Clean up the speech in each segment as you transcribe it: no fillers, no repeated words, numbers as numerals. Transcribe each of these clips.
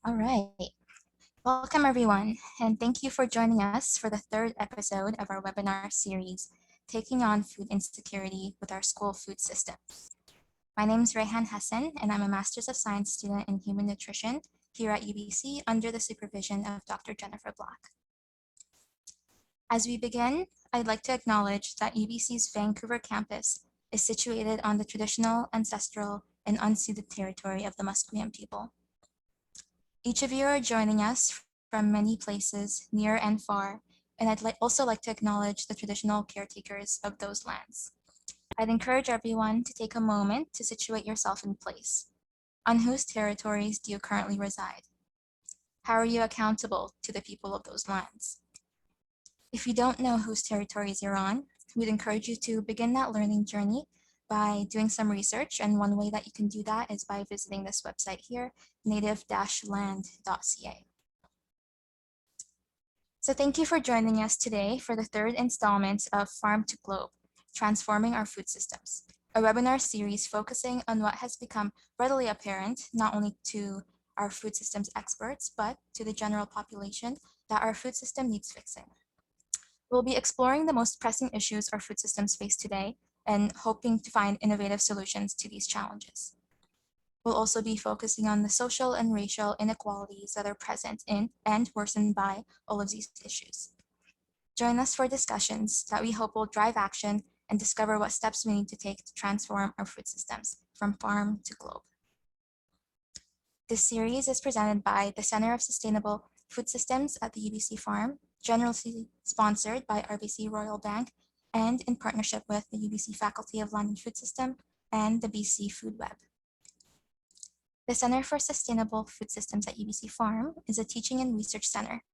All right. Welcome, everyone, and thank you for joining us for the third episode of our webinar series, Taking on Food Insecurity with Our School Food Systems. My name is Rehan Hassan, and I'm a Master's of Science student in Human Nutrition here at UBC under the supervision of Dr. Jennifer Black. As we begin, I'd like to acknowledge that UBC's Vancouver campus is situated on the traditional, ancestral, and unceded territory of the Musqueam people. Each of you are joining us from many places, near and far, and I'd also like to acknowledge the traditional caretakers of those lands. I'd encourage everyone to take a moment to situate yourself in place. On whose territories do you currently reside? How are you accountable to the people of those lands? If you don't know whose territories you're on, we'd encourage you to begin that learning journey by doing some research, and one way that you can do that is by visiting this website here, native-land.ca. So thank you for joining us today for the third installment of Farm to Globe, Transforming Our Food Systems, a webinar series focusing on what has become readily apparent, not only to our food systems experts, but to the general population, that our food system needs fixing. We'll be exploring the most pressing issues our food systems face today and hoping to find innovative solutions to these challenges. We'll also be focusing on the social and racial inequalities that are present in and worsened by all of these issues. Join us for discussions that we hope will drive action and discover what steps we need to take to transform our food systems from farm to globe. This series is presented by the Center of Sustainable Food Systems at the UBC Farm, generously sponsored by RBC Royal Bank, and in partnership with the UBC Faculty of Land and Food System and the BC Food Web. The Center for Sustainable Food Systems at UBC Farm is a teaching and research center,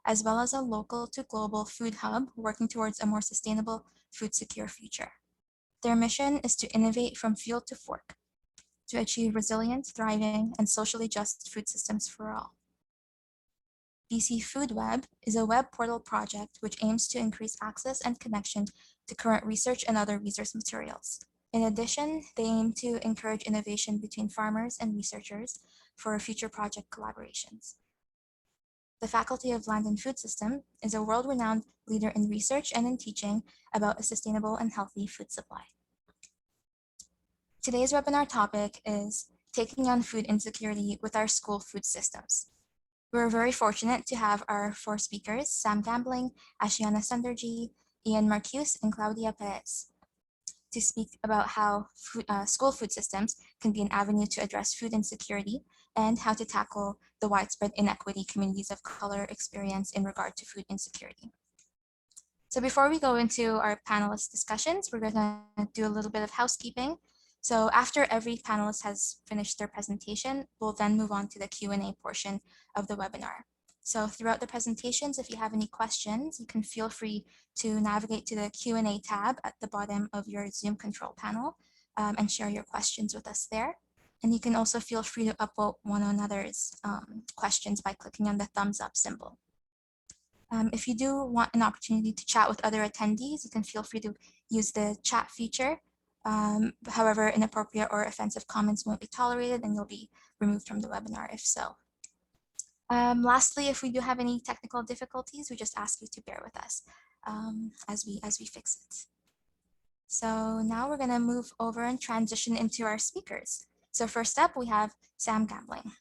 as well as a local to global food hub working towards a more sustainable, food secure future. Their mission is to innovate from field to fork, to achieve resilient, thriving, and socially just food systems for all. BC Food Web is a web portal project which aims to increase access and connection to current research and other resource materials. In addition, they aim to encourage innovation between farmers and researchers for future project collaborations. The Faculty of Land and Food System is a world-renowned leader in research and in teaching about a sustainable and healthy food supply. Today's webinar topic is Taking on Food Insecurity with Our School Food Systems. We're very fortunate to have our four speakers, Sam Gambling, Asiana, Ian Marcuse, and Claudia Perez, to speak about how school food systems can be an avenue to address food insecurity and how to tackle the widespread inequity communities of color experience in regard to food insecurity. So before we go into our panelist discussions, we're gonna do a little bit of housekeeping. So after every panelist has finished their presentation, we'll then move on to the Q&A portion of the webinar. So throughout the presentations, if you have any questions, you can feel free to navigate to the Q&A tab at the bottom of your Zoom control panel and share your questions with us there. And you can also feel free to upvote one another's questions by clicking on the thumbs up symbol. If you do want an opportunity to chat with other attendees, you can feel free to use the chat feature. However, inappropriate or offensive comments won't be tolerated and you'll be removed from the webinar if so. Lastly, if we do have any technical difficulties, we just ask you to bear with us as we fix it. So now we're gonna move over and transition into our speakers. So first up, we have Sam Gambling.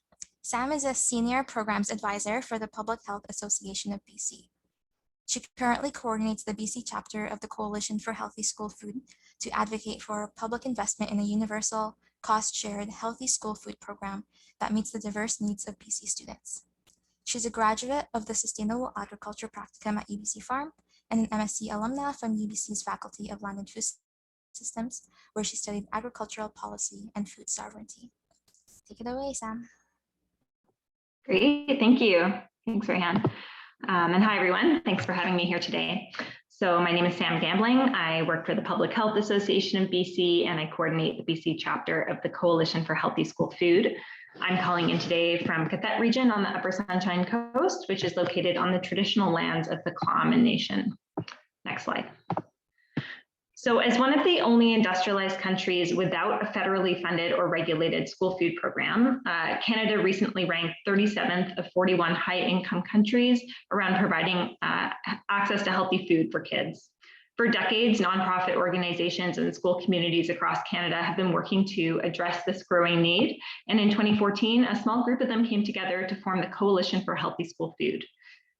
Sam is a Senior Programs Advisor for the Public Health Association of BC. She currently coordinates the BC chapter of the Coalition for Healthy School Food to advocate for public investment in a universal, cost-shared, healthy school food program that meets the diverse needs of BC students. She's a graduate of the Sustainable Agriculture Practicum at UBC Farm and an MSc alumna from UBC's Faculty of Land and Food Systems, where she studied agricultural policy and food sovereignty. Take it away, Sam. Great, thank you. Thanks, Rehan. And hi, everyone. Thanks for having me here today. So my name is Sam Gambling. I work for the Public Health Association of BC, and I coordinate the BC chapter of the Coalition for Healthy School Food. I'm calling in today from Cathet region on the Upper Sunshine Coast, which is located on the traditional lands of the Clawman Nation. Next slide. So as one of the only industrialized countries without a federally funded or regulated school food program, Canada recently ranked 37th of 41 high-income countries around providing access to healthy food for kids. For decades, nonprofit organizations and school communities across Canada have been working to address this growing need. And in 2014, a small group of them came together to form the Coalition for Healthy School Food.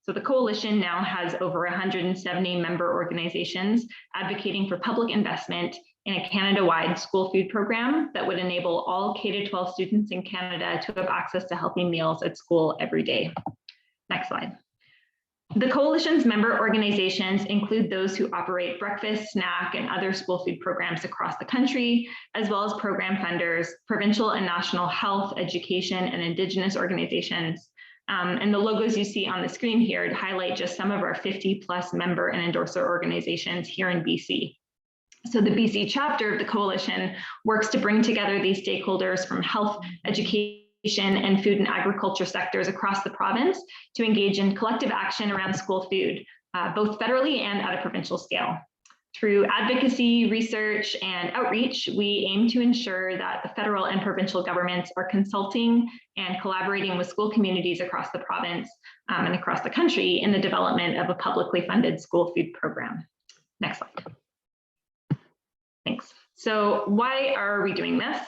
So the coalition now has over 170 member organizations advocating for public investment in a Canada-wide school food program that would enable all K-12 students in Canada to have access to healthy meals at school every day. Next slide. The coalition's member organizations include those who operate breakfast, snack, and other school food programs across the country, as well as program funders, provincial and national health, education, and Indigenous organizations. And the logos you see on the screen here highlight just some of our 50+ member and endorser organizations here in BC. So the BC chapter of the coalition works to bring together these stakeholders from health, education, and food and agriculture sectors across the province to engage in collective action around school food, both federally and at a provincial scale. Through advocacy, research, and outreach, we aim to ensure that the federal and provincial governments are consulting and collaborating with school communities across the province and across the country in the development of a publicly funded school food program. Next slide. Thanks. So why are we doing this?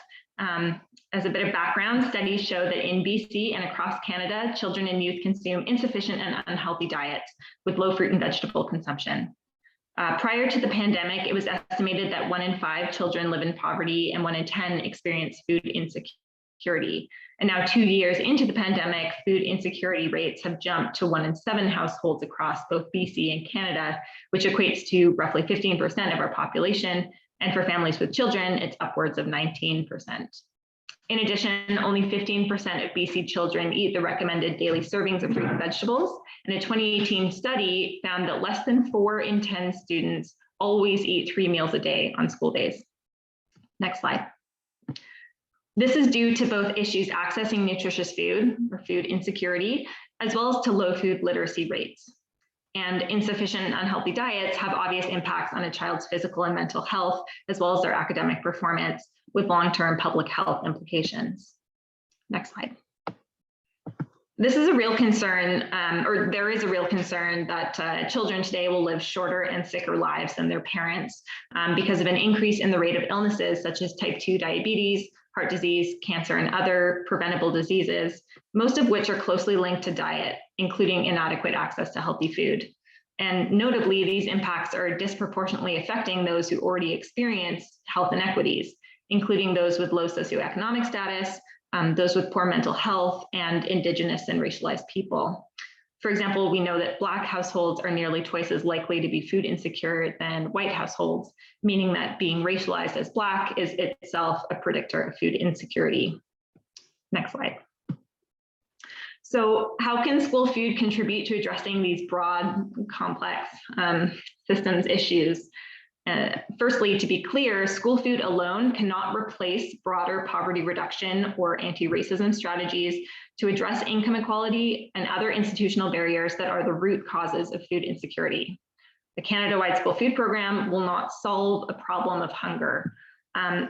As a bit of background, studies show that in BC and across Canada, children and youth consume insufficient and unhealthy diets with low fruit and vegetable consumption. Prior to the pandemic, it was estimated that 1 in 5 children live in poverty and 1 in 10 experience food insecurity. And now 2 years into the pandemic, food insecurity rates have jumped to 1 in 7 households across both BC and Canada, which equates to roughly 15% of our population. And for families with children, it's upwards of 19%. In addition, only 15% of BC children eat the recommended daily servings of fruit and vegetables. And a 2018 study found that less than 4 in 10 students always eat 3 meals a day on school days. Next slide. This is due to both issues accessing nutritious food or food insecurity, as well as to low food literacy rates. And insufficient and unhealthy diets have obvious impacts on a child's physical and mental health, as well as their academic performance, with long-term public health implications. Next slide. This is a real concern, or there is a real concern that children today will live shorter and sicker lives than their parents because of an increase in the rate of illnesses such as type 2 diabetes, heart disease, cancer, and other preventable diseases, most of which are closely linked to diet, including inadequate access to healthy food. And notably, these impacts are disproportionately affecting those who already experience health inequities, including those with low socioeconomic status, those with poor mental health, and Indigenous and racialized people. For example, we know that Black households are nearly twice as likely to be food insecure than white households, meaning that being racialized as Black is itself a predictor of food insecurity. Next slide. So how can school food contribute to addressing these broad, complex systems issues? Firstly, to be clear, school food alone cannot replace broader poverty reduction or anti-racism strategies to address income inequality and other institutional barriers that are the root causes of food insecurity. The Canada-wide school food program will not solve a problem of hunger.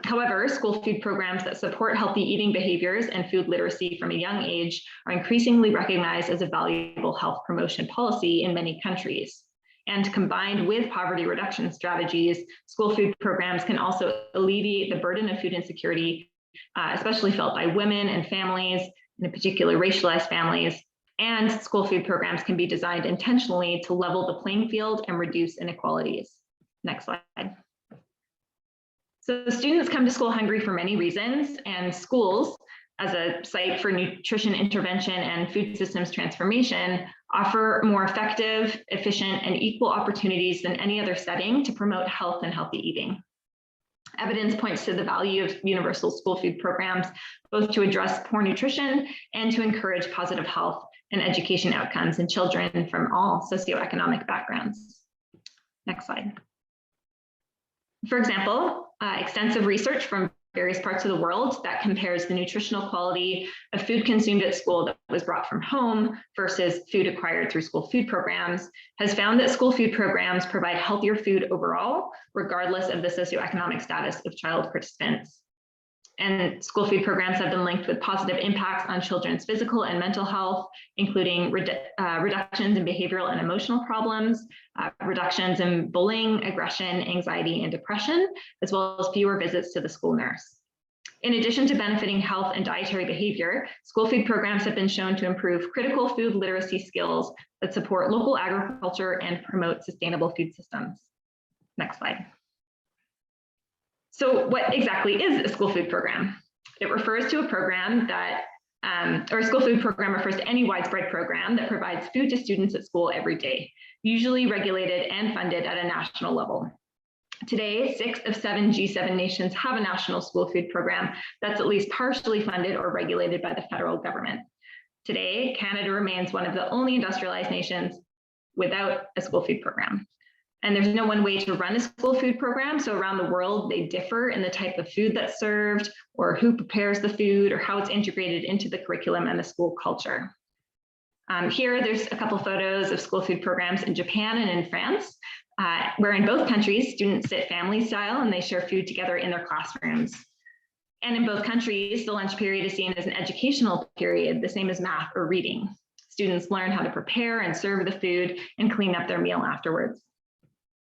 However, school food programs that support healthy eating behaviors and food literacy from a young age are increasingly recognized as a valuable health promotion policy in many countries. And combined with poverty reduction strategies, school food programs can also alleviate the burden of food insecurity, especially felt by women and families, in particular racialized families. And school food programs can be designed intentionally to level the playing field and reduce inequalities. Next slide. So students come to school hungry for many reasons, and schools, as a site for nutrition intervention and food systems transformation, offer more effective, efficient, and equal opportunities than any other setting to promote health and healthy eating. Evidence points to the value of universal school food programs, both to address poor nutrition and to encourage positive health and education outcomes in children from all socioeconomic backgrounds. Next slide. For example, extensive research from various parts of the world that compares the nutritional quality of food consumed at school that was brought from home versus food acquired through school food programs has found that school food programs provide healthier food overall, regardless of the socioeconomic status of child participants. And school food programs have been linked with positive impacts on children's physical and mental health, including reductions in behavioral and emotional problems, reductions in bullying, aggression, anxiety, and depression, as well as fewer visits to the school nurse. In addition to benefiting health and dietary behavior, school food programs have been shown to improve critical food literacy skills that support local agriculture and promote sustainable food systems. Next slide. So what exactly is a school food program? It refers to a program that, or a school food program refers to any widespread program that provides food to students at school every day, usually regulated and funded at a national level. Today, 6 of 7 G7 nations have a national school food program that's at least partially funded or regulated by the federal government. Today, Canada remains one of the only industrialized nations without a school food program. And there's no one way to run a school food program. So around the world, they differ in the type of food that's served, or who prepares the food, or how it's integrated into the curriculum and the school culture. Here, there's a couple photos of school food programs in Japan and in France, where in both countries, students sit family style and they share food together in their classrooms. And in both countries, the lunch period is seen as an educational period, the same as math or reading. Students learn how to prepare and serve the food and clean up their meal afterwards.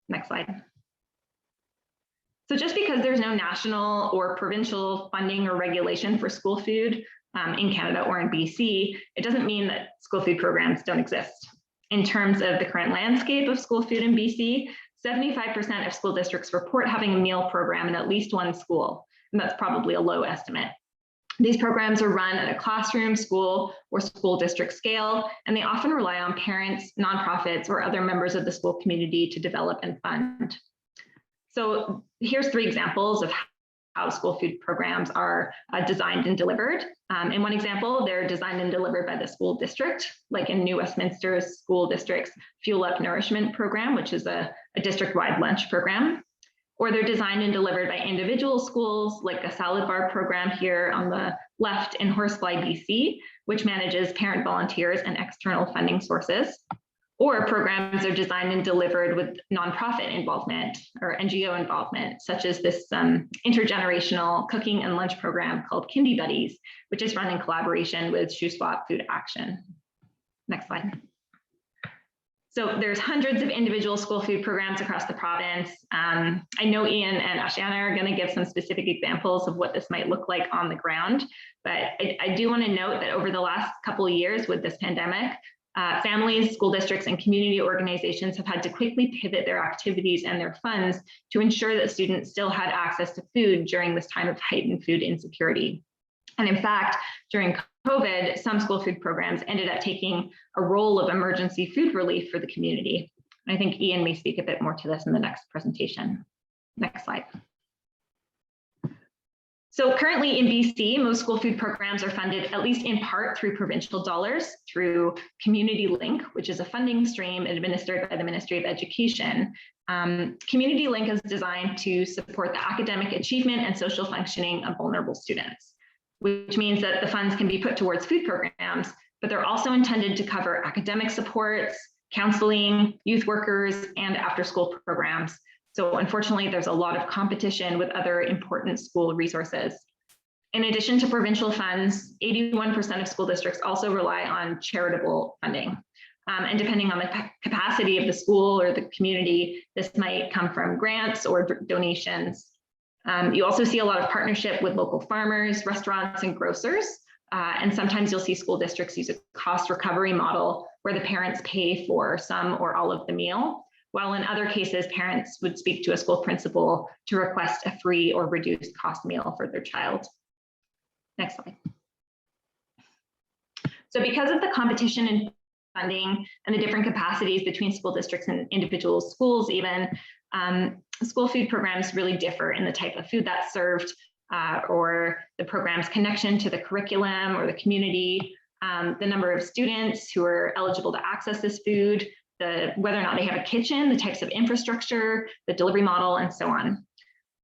Next slide. So just because there's no national or provincial funding or regulation for school food in Canada or in BC, it doesn't mean that school food programs don't exist. In terms of the current landscape of school food in BC, 75% of school districts report having a meal program in at least one school, and that's probably a low estimate. These programs are run at a classroom, school, or school district scale, and they often rely on parents, nonprofits, or other members of the school community to develop and fund. So here's 3 examples of how school food programs are designed and delivered. In one example, they're designed and delivered by the school district, like in New Westminster's school district's Fuel Up Nourishment program, which is a district-wide lunch program. Or they're designed and delivered by individual schools, like a salad bar program here on the left in Horsefly, BC, which manages parent volunteers and external funding sources. Or programs are designed and delivered with nonprofit involvement or NGO involvement, such as this intergenerational cooking and lunch program called Kindy Buddies, which is run in collaboration with Shoe Swap Food Action. Next slide. So there's hundreds of individual school food programs across the province. I know Ian and Asiana are going to give some specific examples of what this might look like on the ground, but I do want to note that over the last couple of years with this pandemic, families, school districts, and community organizations have had to quickly pivot their activities and their funds to ensure that students still had access to food during this time of heightened food insecurity. And in fact, during COVID, some school food programs ended up taking a role of emergency food relief for the community. I think Ian may speak a bit more to this in the next presentation. Next slide. So currently in BC, most school food programs are funded at least in part through provincial dollars through Community Link, which is a funding stream administered by the Ministry of Education. Community Link is designed to support the academic achievement and social functioning of vulnerable students, which means that the funds can be put towards food programs, but they're also intended to cover academic supports, counseling, youth workers, and after-school programs. So unfortunately, there's a lot of competition with other important school resources. In addition to provincial funds, 81% of school districts also rely on charitable funding. And depending on the capacity of the school or the community, this might come from grants or donations. You also see a lot of partnership with local farmers, restaurants, and grocers. And sometimes you'll see school districts use a cost recovery model where the parents pay for some or all of the meal, while in other cases, parents would speak to a school principal to request a free or reduced cost meal for their child. Next slide. So because of the competition in funding and the different capacities between school districts and individual schools even, school food programs really differ in the type of food that's served or the program's connection to the curriculum or the community, the number of students who are eligible to access this food, whether or not they have a kitchen, the types of infrastructure, the delivery model, and so on.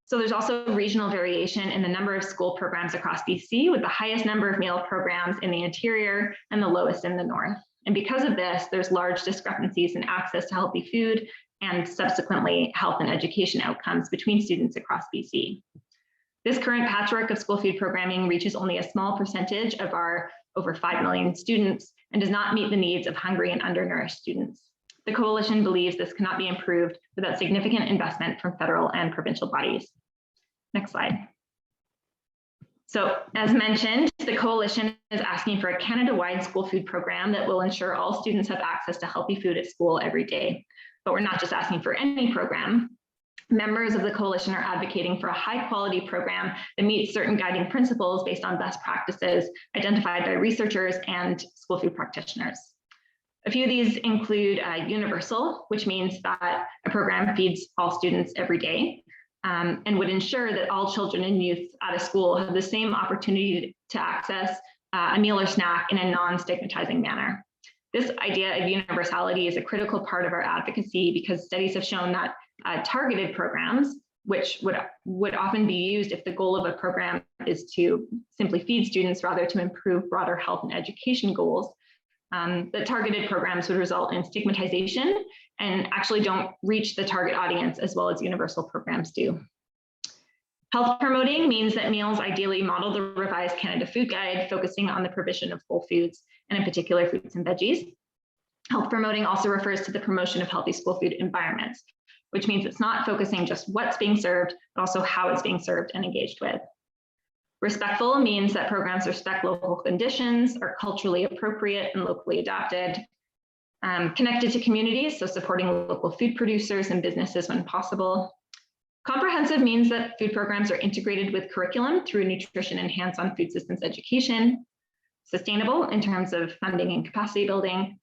So there's also regional variation in the number of school programs across BC, with the highest number of meal programs in the interior and the lowest in the north. And because of this, there's large discrepancies in access to healthy food and subsequently health and education outcomes between students across BC. This current patchwork of school food programming reaches only a small percentage of our over 5 million students and does not meet the needs of hungry and undernourished students. The coalition believes this cannot be improved without significant investment from federal and provincial bodies. Next slide. So as mentioned, the coalition is asking for a Canada-wide school food program that will ensure all students have access to healthy food at school every day. But we're not just asking for any program. Members of the coalition are advocating for a high-quality program that meets certain guiding principles based on best practices identified by researchers and school food practitioners. A few of these include universal, which means that a program feeds all students every day, and would ensure that all children and youth at a school have the same opportunity to access a meal or snack in a non-stigmatizing manner. This idea of universality is a critical part of our advocacy because studies have shown that targeted programs, which would often be used if the goal of a program is to simply feed students rather to improve broader health and education goals, that targeted programs would result in stigmatization and actually don't reach the target audience as well as universal programs do. Health promoting means that meals ideally model the revised Canada Food Guide, focusing on the provision of whole foods, and in particular fruits and veggies. Health promoting also refers to the promotion of healthy school food environments, which means it's not focusing just what's being served, but also how it's being served and engaged with. Respectful means that programs respect local conditions, are culturally appropriate and locally adapted. Connected to communities, so supporting local food producers and businesses when possible. Comprehensive means that food programs are integrated with curriculum through nutrition and hands-on food systems education. Sustainable in terms of funding and capacity building.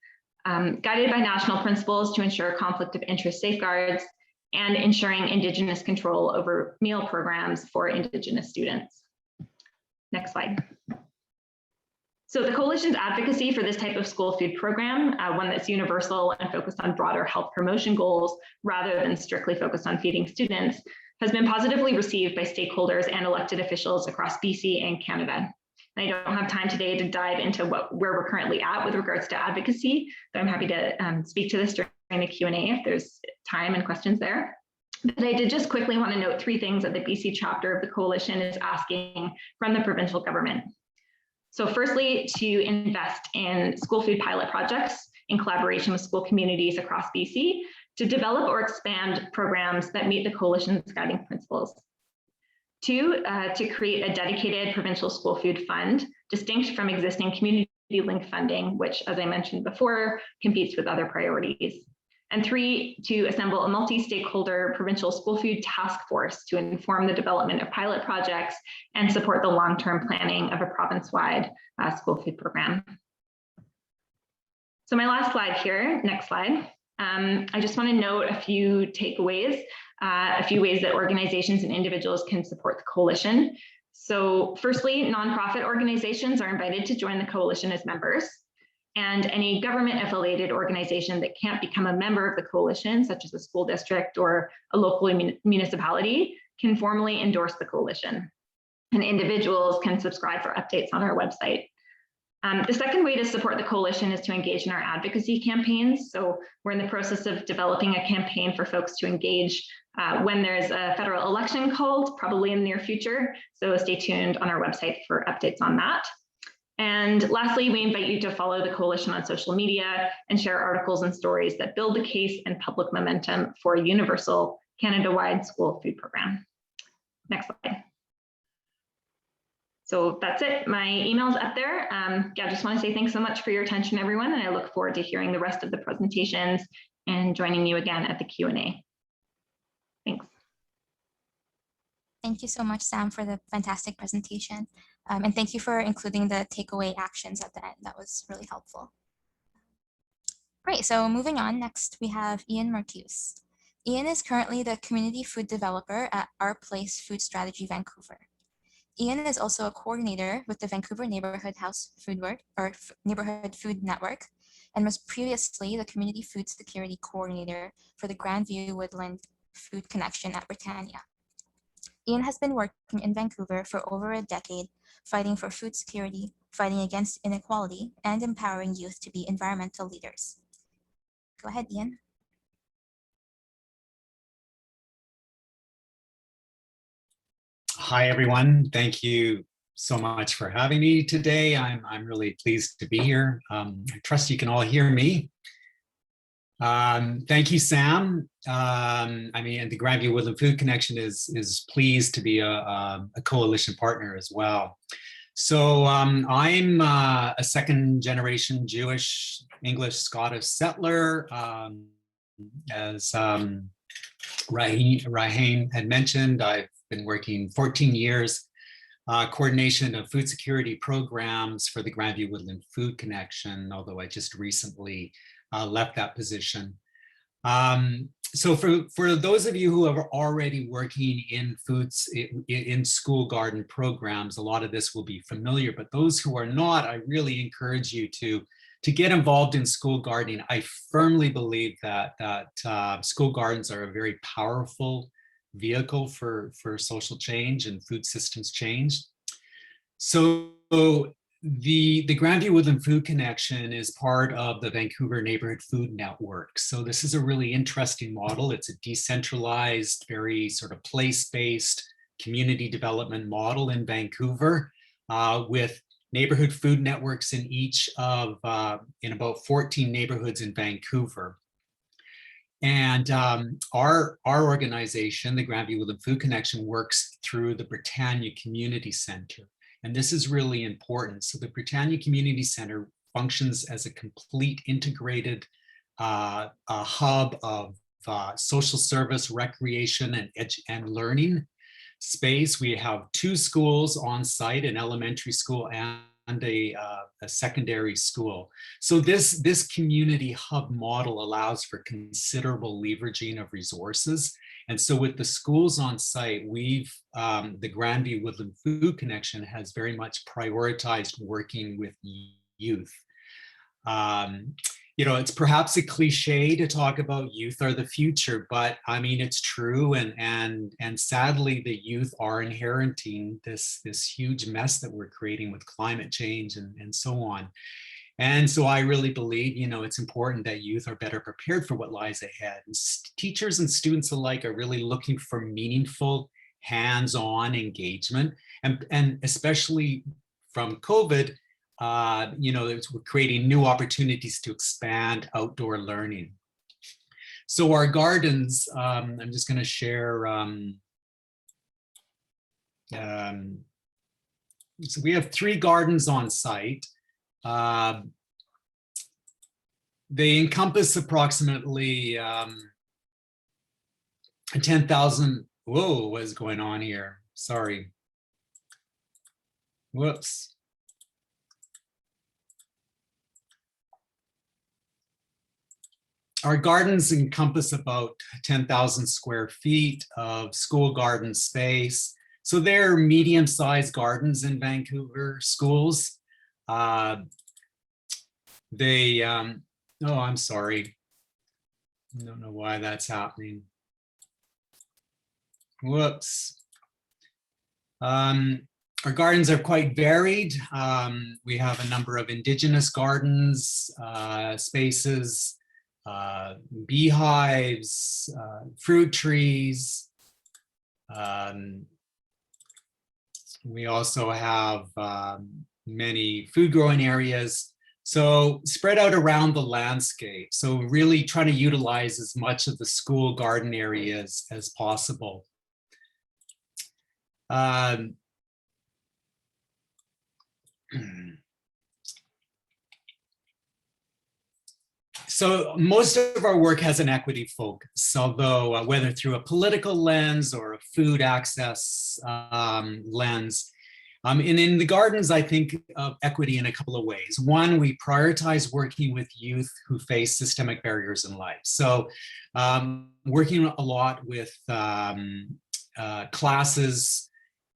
Guided by national principles to ensure conflict of interest safeguards, and ensuring Indigenous control over meal programs for Indigenous students. Next slide. So the coalition's advocacy for this type of school food program, one that's universal and focused on broader health promotion goals rather than strictly focused on feeding students, has been positively received by stakeholders and elected officials across BC and Canada. And I don't have time today to dive into where we're currently at with regards to advocacy, but I'm happy to speak to this during the Q&A if there's time and questions there. But I did just quickly want to note 3 things that the BC chapter of the coalition is asking from the provincial government. So firstly, to invest in school food pilot projects in collaboration with school communities across BC to develop or expand programs that meet the coalition's guiding principles. 2, to create a dedicated provincial school food fund, distinct from existing community-linked funding, which, as I mentioned before, competes with other priorities. And 3, to assemble a multi-stakeholder provincial school food task force to inform the development of pilot projects and support the long-term planning of a province-wide school food program. So my last slide here, next slide. I just want to note a few takeaways, a few ways that organizations and individuals can support the coalition. So firstly, nonprofit organizations are invited to join the coalition as members. And any government-affiliated organization that can't become a member of the coalition, such as a school district or a local municipality, can formally endorse the coalition. And individuals can subscribe for updates on our website. The second way to support the coalition is to engage in our advocacy campaigns. So we're in the process of developing a campaign for folks to engage when there's a federal election called, probably in the near future. So stay tuned on our website for updates on that. And lastly, we invite you to follow the coalition on social media and share articles and stories that build the case and public momentum for a universal Canada-wide school food program. Next slide. So that's it. My email's up there. Yeah, I just want to say thanks so much for your attention, everyone, and I look forward to hearing the rest of the presentations and joining you again at the Q&A. Thanks. Thank you so much, Sam, for the fantastic presentation. And thank you for including the takeaway actions at the end. That was really helpful. Great, so moving on, next we have Ian Marcuse. Ian is currently the community food developer at Our Place Food Strategy Vancouver. Ian is also a coordinator with the Vancouver Neighborhood House Food Work, or Neighborhood Food Network, and was previously the Community Food Security Coordinator for the Grandview Woodland Food Connection at Britannia. Ian has been working in Vancouver for over a decade, fighting for food security, fighting against inequality, and empowering youth to be environmental leaders. Go ahead, Ian. Hi, everyone. Thank you so much for having me today. I'm really pleased to be here. I trust you can all hear me. Thank you, Sam. The Grandview Woodland Food Connection is pleased to be a coalition partner as well. So I'm a second generation Jewish, English, Scottish settler. As Rahim had mentioned, I've been working 14 years coordination of food security programs for the Grandview Woodland Food Connection, although I just recently left that position. So for those of you who are already working in in school garden programs, a lot of this will be familiar, but those who are not, I really encourage you to get involved in school gardening. I firmly believe that school gardens are a very powerful vehicle for social change and food systems change. So the Grandview Woodland Food Connection is part of the Vancouver Neighborhood Food Network. So this is a really interesting model. It's a decentralized, very sort of place-based community development model in Vancouver with neighborhood food networks in in about 14 neighborhoods in Vancouver. And our organization, the Grandview Woodland Food Connection, works through the Britannia Community Center. And this is really important. So the Britannia Community Center functions as a complete integrated hub of social service, recreation, and learning space. We have 2 schools on site, an elementary school and a secondary school. So this community hub model allows for considerable leveraging of resources. And so with the schools on site, the Grandview Woodland Food Connection has very much prioritized working with youth. It's perhaps a cliche to talk about youth are the future, but I mean, it's true. And sadly, the youth are inheriting this huge mess that we're creating with climate change and so on. And so I really believe, it's important that youth are better prepared for what lies ahead. And teachers and students alike are really looking for meaningful, hands-on engagement. And especially from COVID, we're creating new opportunities to expand outdoor learning. So our gardens, I'm just going to share. So we have 3 gardens on site. They encompass approximately 10,000. Whoa, what is going on here? Sorry. Whoops. Our gardens encompass about 10,000 square feet of school garden space. So they're medium-sized gardens in Vancouver schools. Oh, I'm sorry. I don't know why that's happening. Whoops. Our gardens are quite varied. We have a number of Indigenous gardens, spaces, beehives, fruit trees. We also have many food growing areas. So spread out around the landscape. So really trying to utilize as much of the school garden areas as possible. So most of our work has an equity focus, although whether through a political lens or a food access lens. And in the gardens, I think of equity in a couple of ways. One, we prioritize working with youth who face systemic barriers in life. So working a lot with classes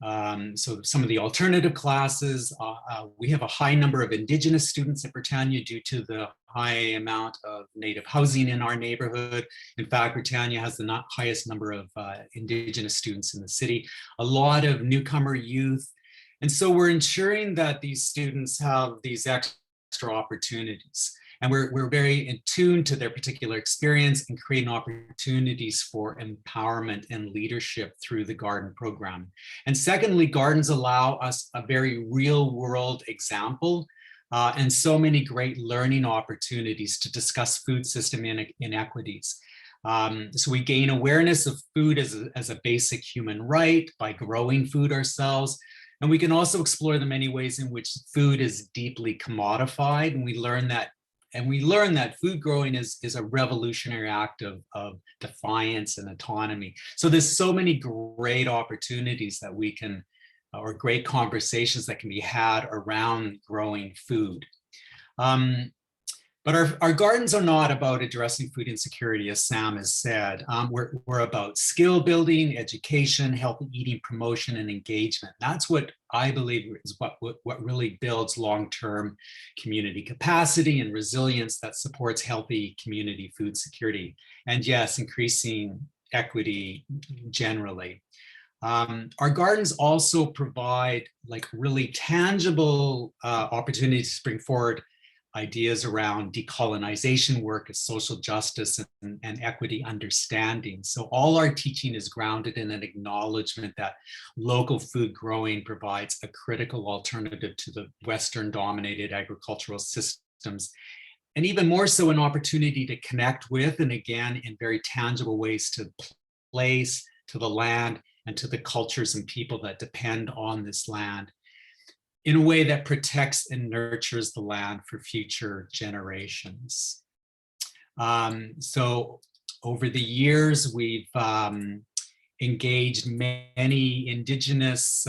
So some of the alternative classes, we have a high number of Indigenous students at Britannia due to the high amount of Native housing in our neighborhood. In fact, Britannia has the highest number of Indigenous students in the city, a lot of newcomer youth. And so we're ensuring that these students have these extra opportunities. And we're very in tune to their particular experience and creating opportunities for empowerment and leadership through the garden program. And secondly, gardens allow us a very real world example and so many great learning opportunities to discuss food system inequities. So we gain awareness of food as a basic human right by growing food ourselves. And we can also explore the many ways in which food is deeply commodified. And we learn that food growing is a revolutionary act of defiance and autonomy. So there's so many great opportunities that we can, or great conversations that can be had around growing food. But our gardens are not about addressing food insecurity, as Sam has said. We're about skill building, education, healthy eating promotion, and engagement. That's what I believe is what really builds long-term community capacity and resilience that supports healthy community food security. And yes, increasing equity generally. Our gardens also provide like really tangible opportunities to bring forward ideas around decolonization work, as social justice and equity understanding. So all our teaching is grounded in an acknowledgement that local food growing provides a critical alternative to the Western dominated agricultural systems, and even more so an opportunity to connect with, and again, in very tangible ways, to place, to the land, and to the cultures and people that depend on this land, in a way that protects and nurtures the land for future generations. So over the years, we've engaged many Indigenous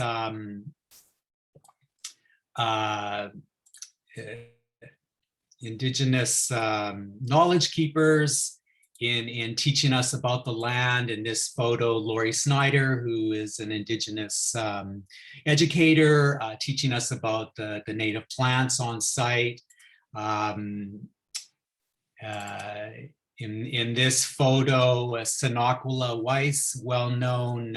knowledge keepers in teaching us about the land. In this photo, Lori Snyder, who is an Indigenous educator, teaching us about the native plants on site. In this photo, Sanakwala Weiss, well-known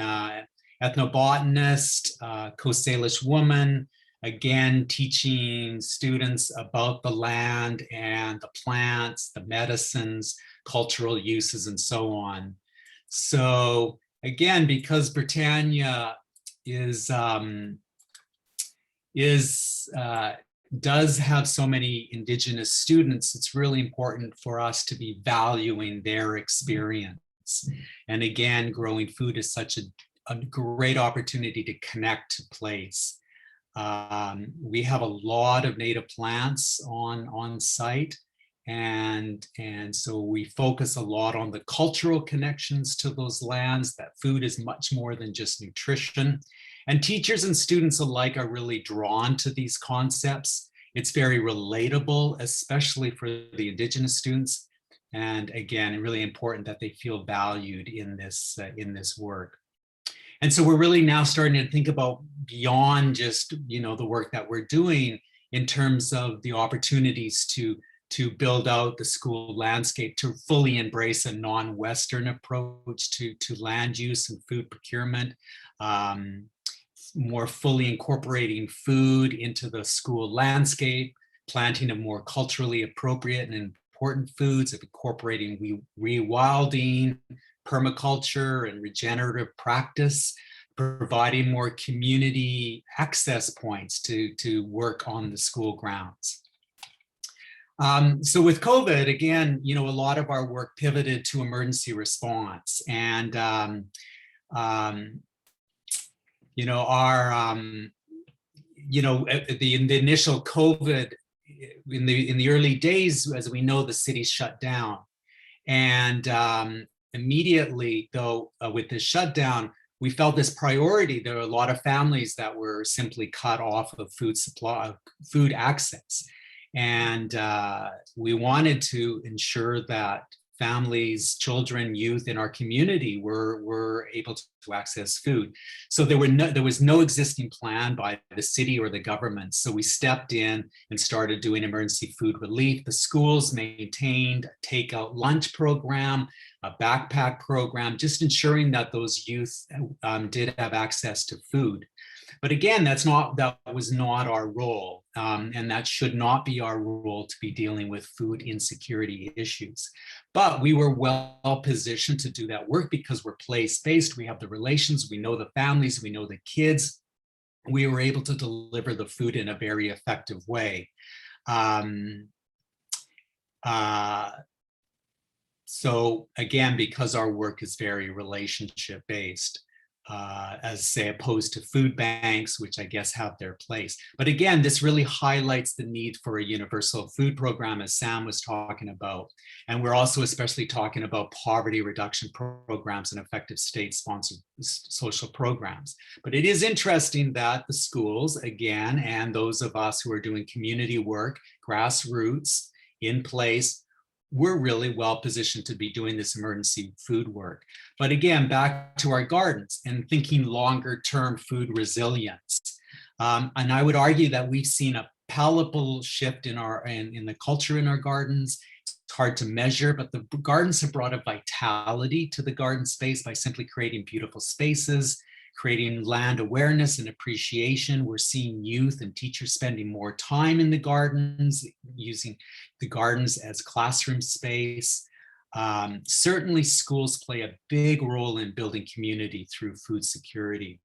ethnobotanist, Coast Salish woman, again, teaching students about the land and the plants, the medicines, cultural uses, and so on. So again, because Britannia does have so many Indigenous students, it's really important for us to be valuing their experience. And again, growing food is such a great opportunity to connect to place. We have a lot of native plants on site. And so we focus a lot on the cultural connections to those lands, that food is much more than just nutrition. And teachers and students alike are really drawn to these concepts. It's very relatable, especially for the Indigenous students. And again, really important that they feel valued in this work. And so we're really now starting to think about beyond just, the work that we're doing in terms of the opportunities to build out the school landscape, to fully embrace a non-Western approach to land use and food procurement, more fully incorporating food into the school landscape, planting of more culturally appropriate and important foods, of incorporating rewilding, permaculture, and regenerative practice, providing more community access points to work on the school grounds. So with COVID, again, a lot of our work pivoted to emergency response, and the initial COVID in the early days, as we know, the city shut down, and immediately, though, with this shutdown, we felt this priority. There were a lot of families that were simply cut off of food supply, food access. And we wanted to ensure that families, children, youth in our community were able to access food. So there was no existing plan by the city or the government. So we stepped in and started doing emergency food relief. The schools maintained a takeout lunch program, a backpack program, just ensuring that those youth did have access to food. But again, that was not our role, and that should not be our role to be dealing with food insecurity issues. But we were well positioned to do that work because we're place-based. We have the relations, we know the families, we know the kids. We were able to deliver the food in a very effective way. So again, because our work is very relationship-based, as say opposed to food banks, which I guess have their place. But again, this really highlights the need for a universal food program, as Sam was talking about. And we're also especially talking about poverty reduction programs and effective state-sponsored social programs. But it is interesting that the schools, again, and those of us who are doing community work, grassroots, in place, we're really well positioned to be doing this emergency food work. But again, back to our gardens and thinking longer term food resilience. And I would argue that we've seen a palpable shift in the culture in our gardens. It's hard to measure, but the gardens have brought a vitality to the garden space by simply creating beautiful spaces, creating land awareness and appreciation. We're seeing youth and teachers spending more time in the gardens, using the gardens as classroom space. Certainly schools play a big role in building community through food security.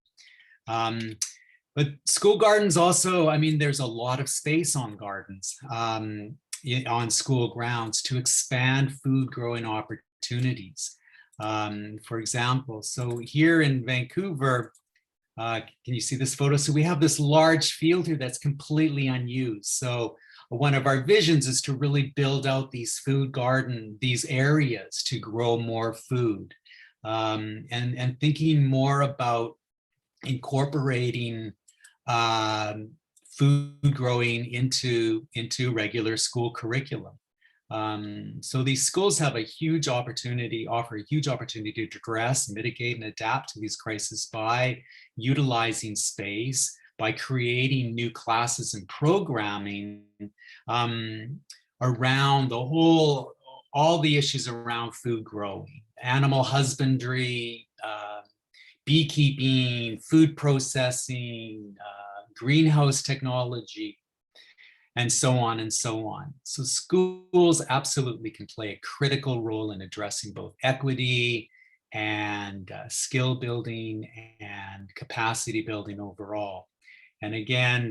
But school gardens also, I mean, there's a lot of space on gardens, on school grounds to expand food growing opportunities. For example, so here in Vancouver, can you see this photo? So we have this large field here that's completely unused. So one of our visions is to really build out these these areas to grow more food, and thinking more about incorporating food growing into regular school curriculum. So these schools have offer a huge opportunity to address, mitigate, and adapt to these crises by utilizing space, by creating new classes and programming around all the issues around food growing, animal husbandry, beekeeping, food processing, greenhouse technology, and so on and so on. So schools absolutely can play a critical role in addressing both equity and skill building and capacity building overall. And again,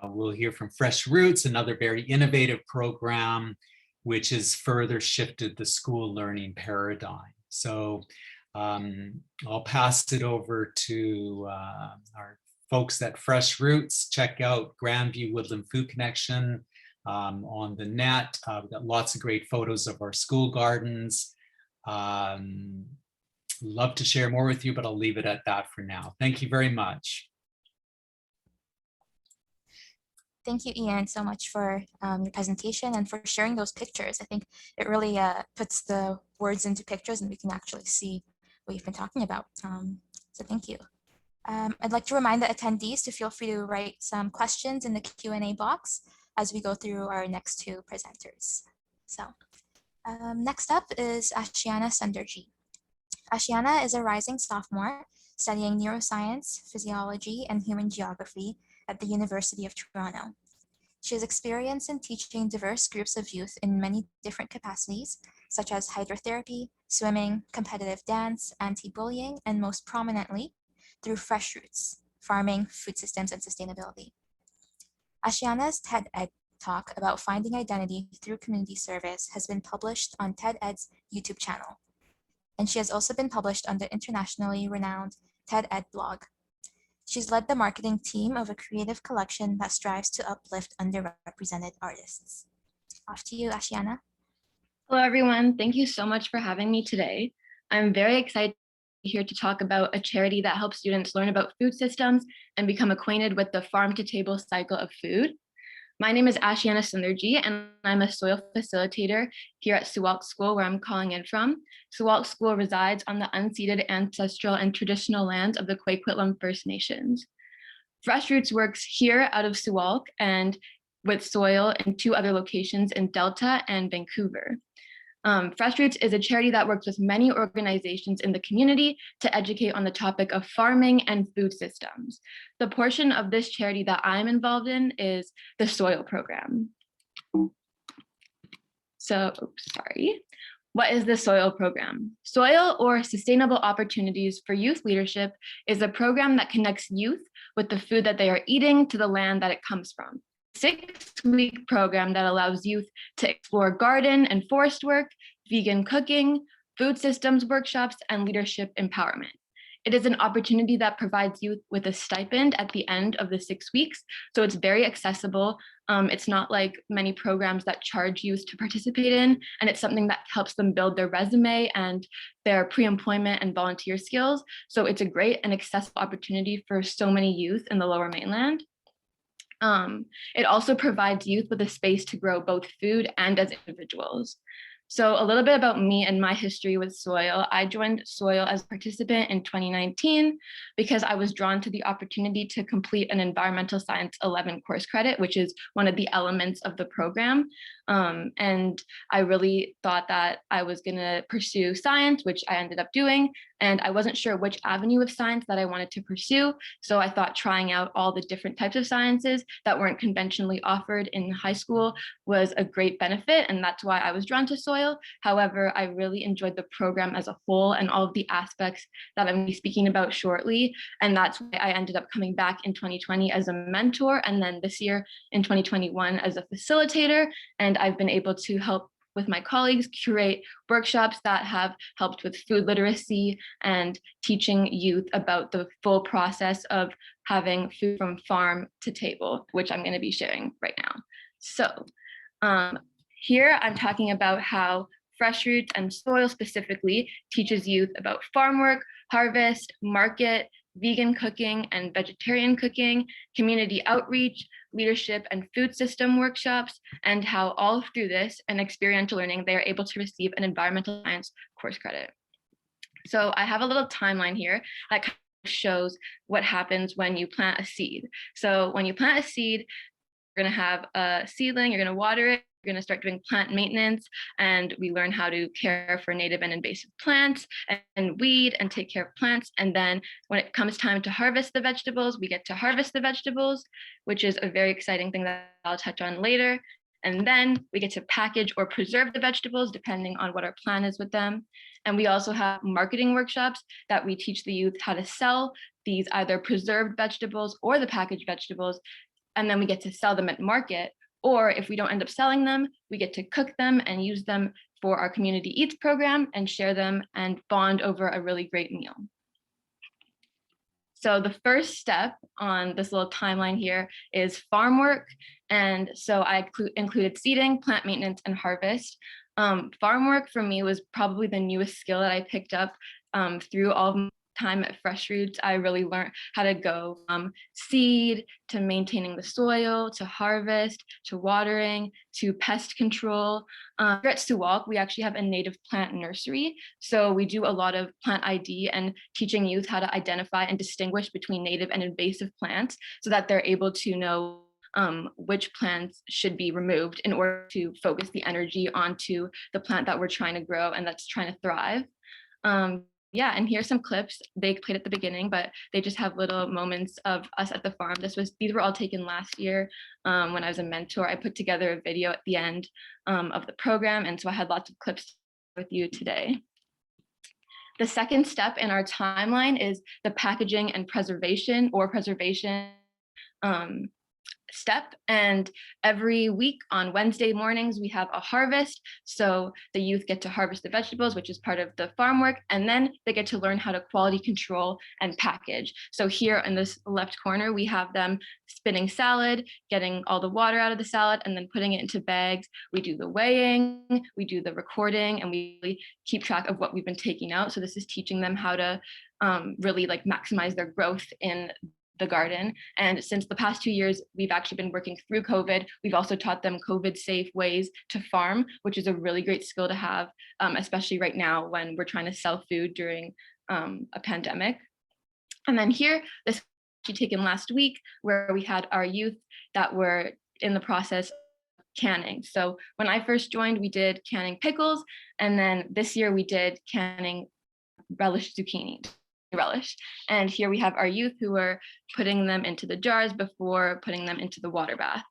we'll hear from Fresh Roots, another very innovative program, which has further shifted the school learning paradigm. So I'll pass it over to our folks at Fresh Roots. Check out Grandview Woodland Food Connection on the net. We've got lots of great photos of our school gardens. Love to share more with you, but I'll leave it at that for now. Thank you very much. Thank you, Ian, so much for your presentation and for sharing those pictures. I think it really puts the words into pictures and we can actually see what you've been talking about. So thank you. I'd like to remind the attendees to feel free to write some questions in the Q&A box as we go through our next two presenters. So next up is Asiana Sunderji. Asiana is a rising sophomore studying neuroscience, physiology, and human geography at the University of Toronto. She has experience in teaching diverse groups of youth in many different capacities, such as hydrotherapy, swimming, competitive dance, anti-bullying, and most prominently, through Fresh Roots, farming, food systems, and sustainability. Asiana's TED-Ed talk about finding identity through community service has been published on TED-Ed's YouTube channel, and she has also been published on the internationally renowned TED-Ed blog. She's led the marketing team of a creative collection that strives to uplift underrepresented artists. Off to you, Asiana. Hello, everyone. Thank you so much for having me today. I'm very excited to be here to talk about a charity that helps students learn about food systems and become acquainted with the farm-to-table cycle of food. My name is Asiana and I'm a soil facilitator here at Suwalk School, where I'm calling in from. Suwalk School resides on the unceded ancestral and traditional lands of the Coquitlam First Nations. Fresh Roots works here out of Suwalk and with soil in 2 other locations in Delta and Vancouver. Fresh Roots is a charity that works with many organizations in the community to educate on the topic of farming and food systems. The portion of this charity that I'm involved in is the soil program. So, sorry. What is the soil program? Soil or Sustainable Opportunities for Youth Leadership is a program that connects youth with the food that they are eating to the land that it comes from. 6-week program that allows youth to explore garden and forest work, vegan cooking, food systems workshops, and leadership empowerment. It is an opportunity that provides youth with a stipend at the end of the 6 weeks, so it's very accessible. It's not like many programs that charge youth to participate in, and it's something that helps them build their resume and their pre-employment and volunteer skills. So it's a great and accessible opportunity for so many youth in the Lower Mainland. It also provides youth with a space to grow both food and as individuals. So a little bit about me and my history with soil. I joined soil as a participant in 2019 because I was drawn to the opportunity to complete an environmental science 11 course credit, which is one of the elements of the program. And I really thought that I was going to pursue science, which I ended up doing. And I wasn't sure which avenue of science that I wanted to pursue. So I thought trying out all the different types of sciences that weren't conventionally offered in high school was a great benefit. And that's why I was drawn to soil. However, I really enjoyed the program as a whole and all of the aspects that I'm going to be speaking about shortly. And that's why I ended up coming back in 2020 as a mentor. And then this year in 2021 as a facilitator. And I've been able to help with my colleagues curate workshops that have helped with food literacy and teaching youth about the full process of having food from farm to table, which I'm going to be sharing right now. So here I'm talking about how Fresh Roots and soil specifically teaches youth about farm work, harvest, market, vegan cooking and vegetarian cooking, community outreach, leadership and food system workshops, and how all through this and experiential learning, they are able to receive an environmental science course credit. So I have a little timeline here that kind of shows what happens when you plant a seed. So when you plant a seed, you're going to have a seedling, you're going to water it, you're going to start doing plant maintenance, and we learn how to care for native and invasive plants and weed and take care of plants. And then when it comes time to harvest the vegetables, we get to harvest the vegetables, which is a very exciting thing that I'll touch on later. And then we get to package or preserve the vegetables depending on what our plan is with them. And we also have marketing workshops that we teach the youth how to sell these either preserved vegetables or the packaged vegetables. And then we get to sell them at market. Or if we don't end up selling them, we get to cook them and use them for our community eats program and share them and bond over a really great meal. So the first step on this little timeline here is farm work. And so I included seeding, plant maintenance, and harvest. Farm work for me was probably the newest skill that I picked up through all of my time at Fresh Roots. I really learned how to go from seed to maintaining the soil, to harvest, to watering, to pest control. Here at Suwalk, we actually have a native plant nursery. So we do a lot of plant ID and teaching youth how to identify and distinguish between native and invasive plants so that they're able to know which plants should be removed in order to focus the energy onto the plant that we're trying to grow and that's trying to thrive. Yeah, and here's some clips they played at the beginning, but they just have little moments of us at the farm. These were all taken last year when I was a mentor. I put together a video at the end of the program, and so I had lots of clips with you today. The second step in our timeline is the packaging and preservation step. And every week on Wednesday mornings, we have a harvest. So the youth get to harvest the vegetables, which is part of the farm work. And then they get to learn how to quality control and package. So here in this left corner, we have them spinning salad, getting all the water out of the salad, and then putting it into bags. We do the weighing, we do the recording, and we keep track of what we've been taking out. So this is teaching them how to really like maximize their growth in the garden. And since the past 2 years, we've actually been working through COVID. We've also taught them COVID safe ways to farm, which is a really great skill to have, especially right now when we're trying to sell food during a pandemic. And then here, this was actually taken last week, where we had our youth that were in the process of canning. So when I first joined, we did canning pickles. And then this year we did canning relish zucchini. Relish. And here we have our youth who are putting them into the jars before putting them into the water bath.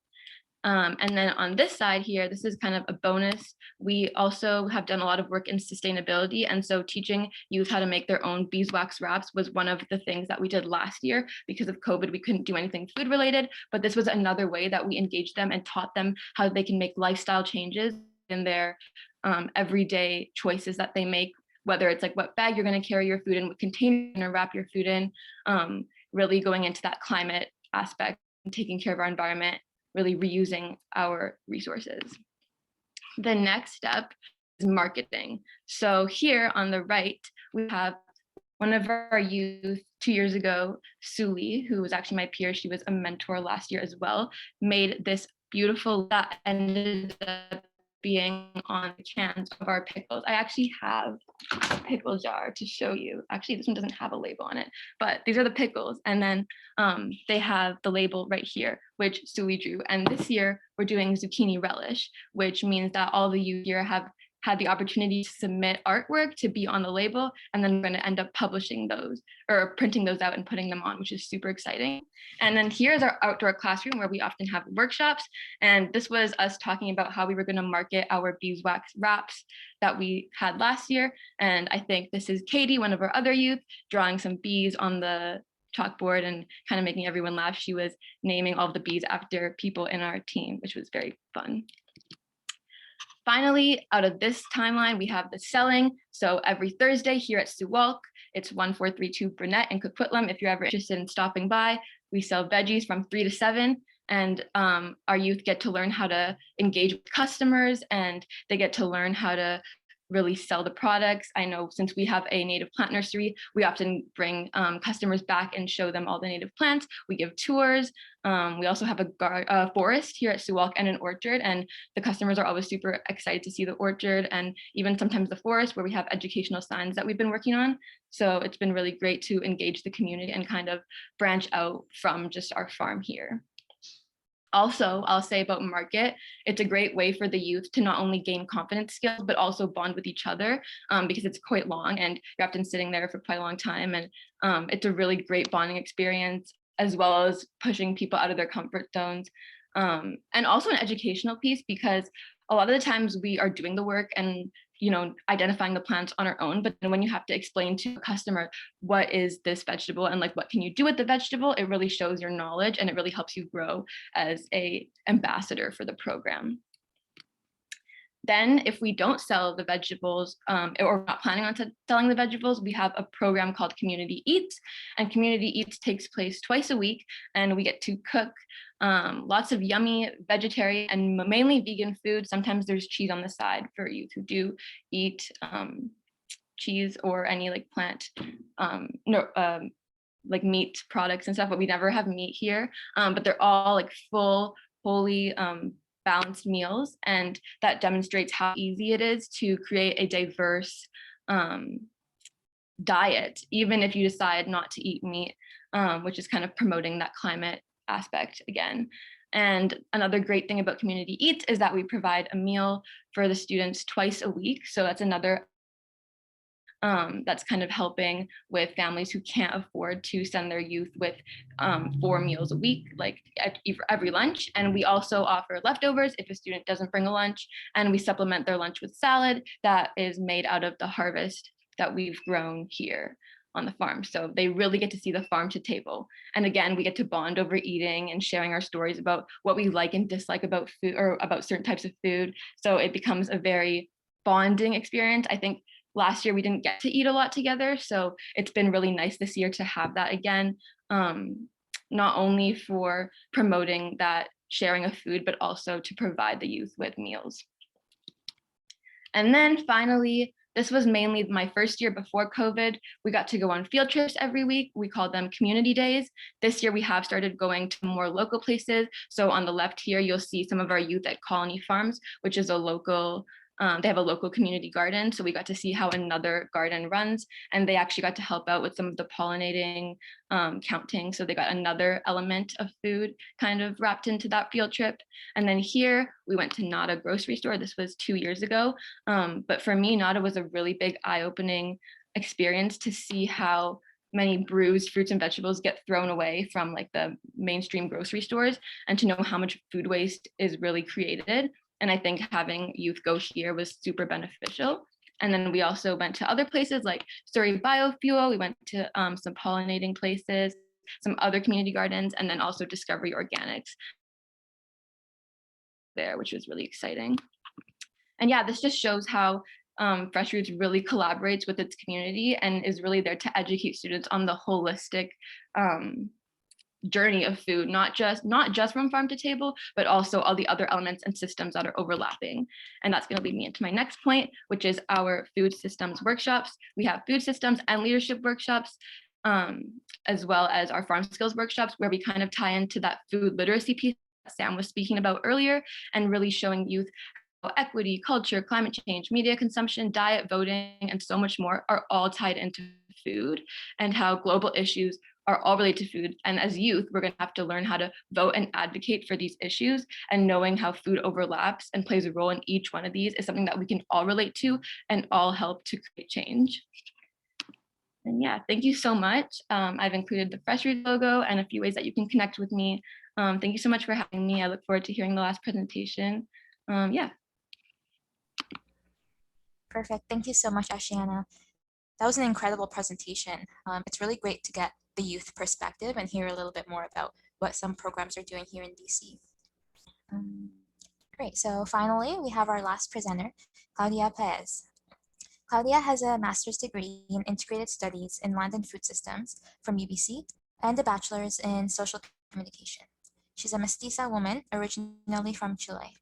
And then on this side here, this is kind of a bonus. We also have done a lot of work in sustainability. And so teaching youth how to make their own beeswax wraps was one of the things that we did last year. Because of COVID, we couldn't do anything food related, but this was another way that we engaged them and taught them how they can make lifestyle changes in their everyday choices that they make, whether it's like what bag you're going to carry your food in, what container you're going to wrap your food in, really going into that climate aspect and taking care of our environment, really reusing our resources. The next step is marketing. So here on the right, we have one of our youth 2 years ago, Suli, who was actually my peer. She was a mentor last year as well, made this beautiful that ended up being on the cans of our pickles. I actually have a pickle jar to show you. Actually, this one doesn't have a label on it, but these are the pickles. And then they have the label right here, which Suli drew. And this year we're doing zucchini relish, which means that all the youth here have had the opportunity to submit artwork to be on the label, and then we're going to end up publishing those or printing those out and putting them on, which is super exciting. And then here's our outdoor classroom where we often have workshops. And this was us talking about how we were going to market our beeswax wraps that we had last year. And I think this is Katie, one of our other youth, drawing some bees on the chalkboard and kind of making everyone laugh. She was naming all of the bees after people in our team, which was very fun. Finally, out of this timeline, we have the selling. So every Thursday here at Suwalk, it's 1432 Burnett and Coquitlam. If you're ever interested in stopping by, we sell veggies from 3 to 7. And our youth get to learn how to engage with customers, and they get to learn how to really sell the products. I know since we have a native plant nursery, we often bring customers back and show them all the native plants. We give tours. We also have a forest here at Suwalk and an orchard, and the customers are always super excited to see the orchard and even sometimes the forest, where we have educational signs that we've been working on. So it's been really great to engage the community and kind of branch out from just our farm here. Also, I'll say about market, it's a great way for the youth to not only gain confidence skills, but also bond with each other, because it's quite long and you're often sitting there for quite a long time. And it's a really great bonding experience, as well as pushing people out of their comfort zones. And also an educational piece, because a lot of the times we are doing the work and identifying the plants on our own, but then when you have to explain to a customer what is this vegetable and like what can you do with the vegetable, it really shows your knowledge and it really helps you grow as a ambassador for the program. Then if we don't sell the vegetables or we're not planning on selling the vegetables, we have a program called Community Eats, and Community Eats takes place twice a week, and we get to cook lots of yummy vegetarian and mainly vegan food. Sometimes there's cheese on the side for youth who do eat cheese or any like plant, like meat products and stuff, but we never have meat here. But they're all like full, wholly balanced meals, and that demonstrates how easy it is to create a diverse diet, even if you decide not to eat meat, which is kind of promoting that climate aspect again. And another great thing about Community Eats is that we provide a meal for the students twice a week. So that's another that's kind of helping with families who can't afford to send their youth with 4 meals a week, like every lunch. And we also offer leftovers if a student doesn't bring a lunch, and we supplement their lunch with salad that is made out of the harvest that we've grown here on the farm. So they really get to see the farm to table. And again, we get to bond over eating and sharing our stories about what we like and dislike about food or about certain types of food. So it becomes a very bonding experience. I think last year we didn't get to eat a lot together, so it's been really nice this year to have that again, not only for promoting that sharing of food, but also to provide the youth with meals. And then finally, This was mainly my first year before COVID. We got to go on field trips every week. We called them community days. This year we have started going to more local places. So on the left here, you'll see some of our youth at Colony Farms, which is a local, they have a local community garden. So we got to see how another garden runs, and they actually got to help out with some of the pollinating, counting. So they got another element of food kind of wrapped into that field trip. And then here we went to Nada grocery store. This was 2 years ago. But for me, Nada was a really big eye-opening experience to see how many bruised fruits and vegetables get thrown away from like the mainstream grocery stores, and to know how much food waste is really created. And I think having youth go here was super beneficial. And then we also went to other places like Surrey Biofuel. We went to some pollinating places, some other community gardens, and then also Discovery Organics there, which was really exciting. And yeah, this just shows how Fresh Roots really collaborates with its community and is really there to educate students on the holistic journey of food, not just from farm to table, but also all the other elements and systems that are overlapping. And that's going to lead me into my next point, which is our food systems workshops. We have food systems and leadership workshops, as well as our farm skills workshops, where we kind of tie into that food literacy piece that Sam was speaking about earlier, and really showing youth how equity, culture, climate change, media consumption, diet, voting, and so much more are all tied into food, and how global issues are all related to food. And as youth, we're going to have to learn how to vote and advocate for these issues, and knowing how food overlaps and plays a role in each one of these is something that we can all relate to and all help to create change. And yeah, thank you so much. I've included the Fresh Roots logo and a few ways that you can connect with me. Thank you so much for having me. I look forward to hearing the last presentation. Yeah. Perfect. Thank you so much, Asiana. That was an incredible presentation. It's really great to get the youth perspective and hear a little bit more about what some programs are doing here in BC. Great. So finally, we have our last presenter, Claudia Perez. Claudia has a master's degree in integrated studies in land and food systems from UBC and a bachelor's in social communication. She's a mestiza woman originally from Chile.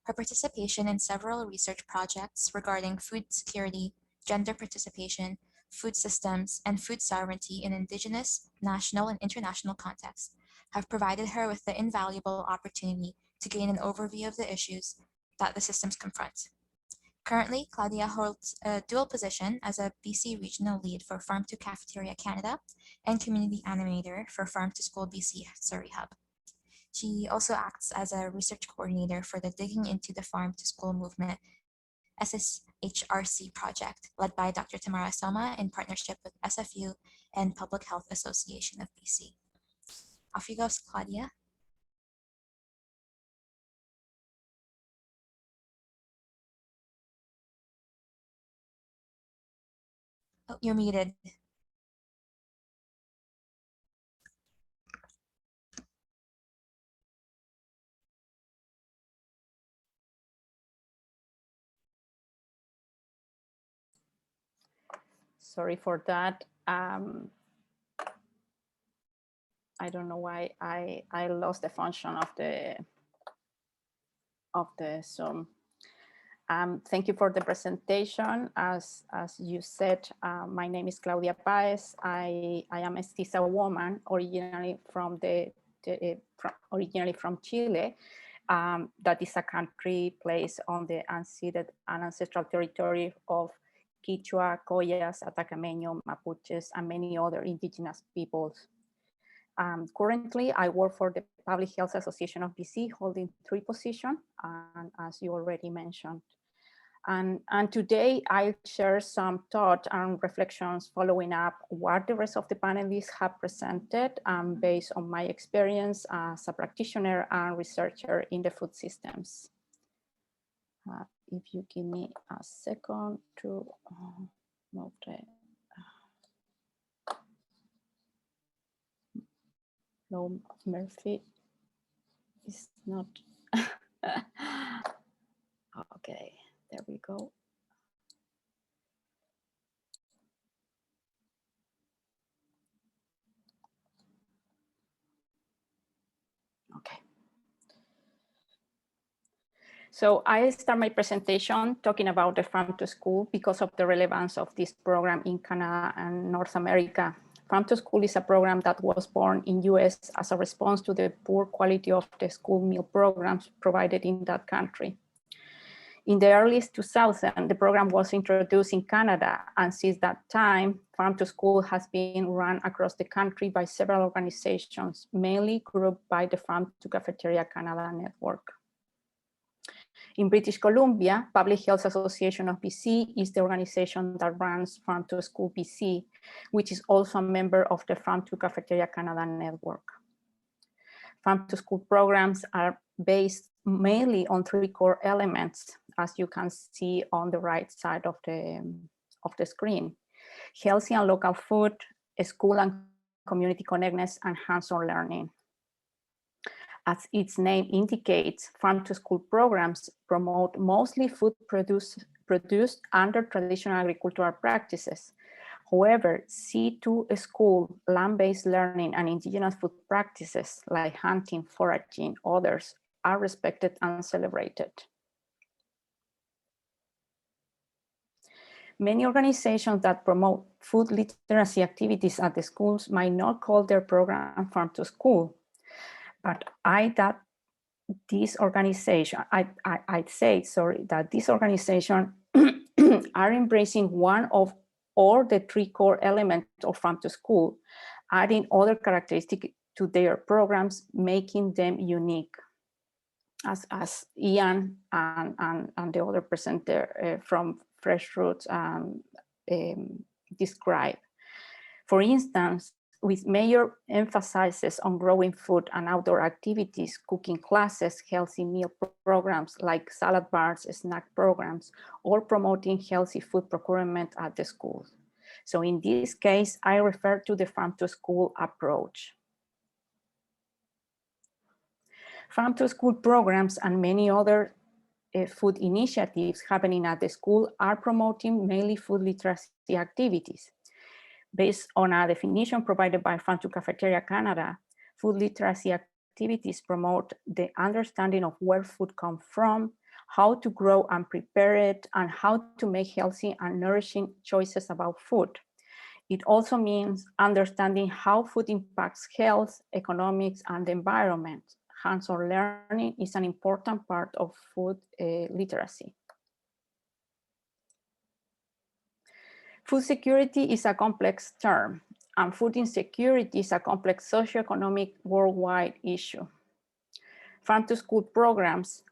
Her participation in several research projects regarding food security, gender participation, food systems, and food sovereignty in Indigenous, national, and international contexts have provided her with the invaluable opportunity to gain an overview of the issues that the systems confront. Currently, Claudia holds a dual position as a BC Regional Lead for Farm to Cafeteria Canada and Community Animator for Farm to School BC Surrey Hub. She also acts as a research coordinator for the Digging into the Farm to School movement SSHRC project, led by Dr. Tamara Soma in partnership with SFU and Public Health Association of BC. Off you go, Claudia. Oh, you're muted. Sorry for that. I don't know why I lost the function of the Zoom. Thank you for the presentation. As you said, my name is Claudia Perez. I am a mestiza woman, originally from originally from Chile. That is a country placed on the unceded and ancestral territory of Quechua, Collas, Atacameño, Mapuches, and many other indigenous peoples. Currently, I work for the Public Health Association of BC, holding 3 positions, and as you already mentioned. And today I share some thoughts and reflections following up what the rest of the panelists have presented, based on my experience as a practitioner and researcher in the food systems. If you give me a second to move the no, Murphy is not. Okay, there we go. Okay. So I start my presentation talking about the Farm to School because of the relevance of this program in Canada and North America. Farm to School is a program that was born in US as a response to the poor quality of the school meal programs provided in that country. In the early 2000s, the program was introduced in Canada, and since that time, Farm to School has been run across the country by several organizations, mainly grouped by the Farm to Cafeteria Canada network. In British Columbia, Public Health Association of BC is the organization that runs Farm to School BC, which is also a member of the Farm to Cafeteria Canada network. Farm to School programs are based mainly on 3 core elements, as you can see on the right side of the screen: healthy and local food, school and community connectedness, and hands-on learning. As its name indicates, Farm to School programs promote mostly food produced under traditional agricultural practices. However, C2 school, land-based learning, and indigenous food practices like hunting, foraging, others are respected and celebrated. Many organizations that promote food literacy activities at the schools might not call their program Farm to School, but I'd say that this organization are embracing one of or the 3 core elements of Farm to School, adding other characteristics to their programs, making them unique, as Ian and the other presenter from Fresh Roots describe. For instance, with major emphasis on growing food and outdoor activities, cooking classes, healthy meal programs like salad bars, snack programs, or promoting healthy food procurement at the schools. So in this case, I refer to the Farm to School approach. Farm to School programs and many other food initiatives happening at the school are promoting mainly food literacy activities. Based on a definition provided by Farm to Cafeteria Canada, food literacy activities promote the understanding of where food comes from, how to grow and prepare it, and how to make healthy and nourishing choices about food. It also means understanding how food impacts health, economics, and the environment. Hands-on learning is an important part of food literacy. Food security is a complex term, and food insecurity is a complex socioeconomic worldwide issue. Farm to School programs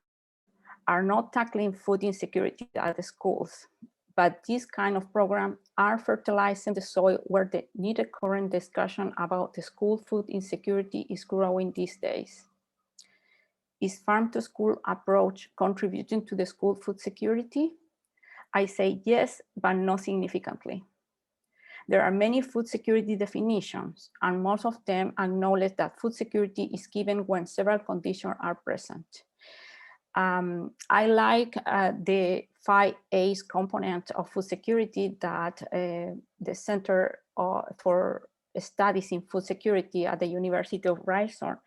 are not tackling food insecurity at the schools, but these kind of programs are fertilizing the soil where the needed current discussion about the school food insecurity is growing these days. Is Farm to School approach contributing to the school food security? I say yes, but not significantly. There are many food security definitions, and most of them acknowledge that food security is given when several conditions are present. I like the 5 A's component of food security that the Center for Studies in Food Security at the University of Ryerson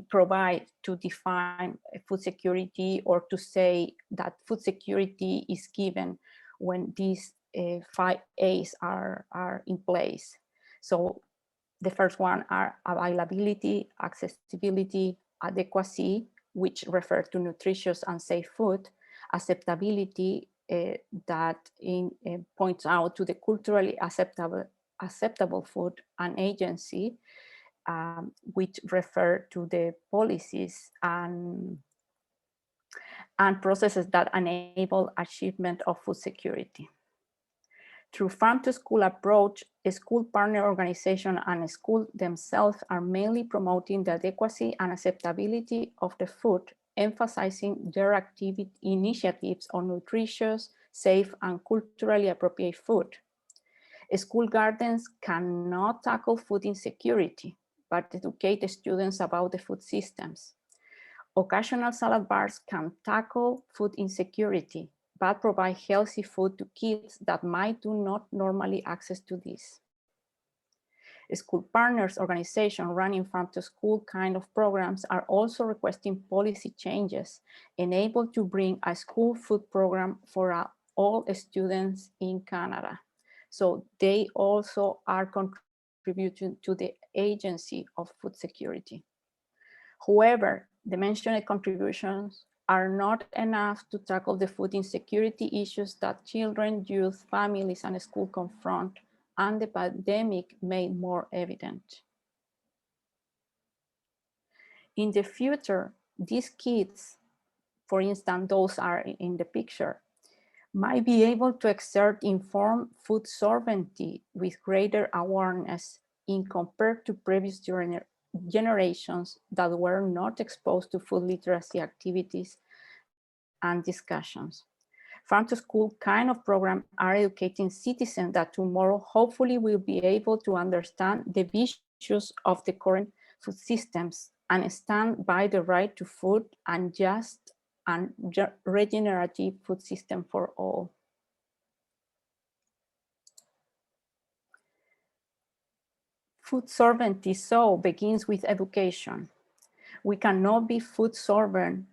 provide to define food security, or to say that food security is given when these 5 A's are in place. So the first one are availability, accessibility, adequacy, which refer to nutritious and safe food, acceptability, that points out to the culturally acceptable food, and agency, which refer to the policies and processes that enable achievement of food security. Through Farm to School approach, a school partner organization and school themselves are mainly promoting the adequacy and acceptability of the food, emphasizing their initiatives on nutritious, safe, and culturally appropriate food. School gardens cannot tackle food insecurity, but educate the students about the food systems. Occasional salad bars can tackle food insecurity, but provide healthy food to kids that might do not normally access to this. School partners organizations running farm to school kind of programs are also requesting policy changes enabled to bring a school food program for all students in Canada. So they also are contributing to the Agency of Food Security. However, the mentioned contributions are not enough to tackle the food insecurity issues that children, youth, families, and schools confront, and the pandemic made more evident. In the future, these kids, for instance, those are in the picture, might be able to exert informed food sovereignty with greater awareness in compared to previous generations that were not exposed to food literacy activities and discussions. Farm to school kind of program are educating citizens that tomorrow hopefully will be able to understand the issues of the current food systems and stand by the right to food and just and regenerative food system for all. Food sovereignty so begins with education. We cannot be food sovereign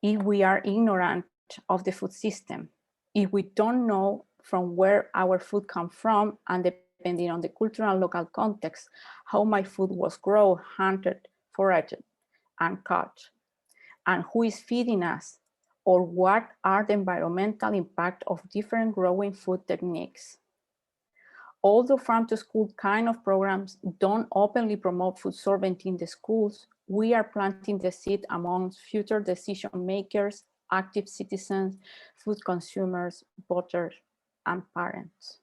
if we are ignorant of the food system, if we don't know from where our food comes from, and depending on the cultural and local context, how my food was grown, hunted, foraged, and caught, and who is feeding us, or what are the environmental impact of different growing food techniques. Although farm to school kind of programs don't openly promote food sovereignty in the schools, we are planting the seed amongst future decision makers, active citizens, food consumers, voters, and parents.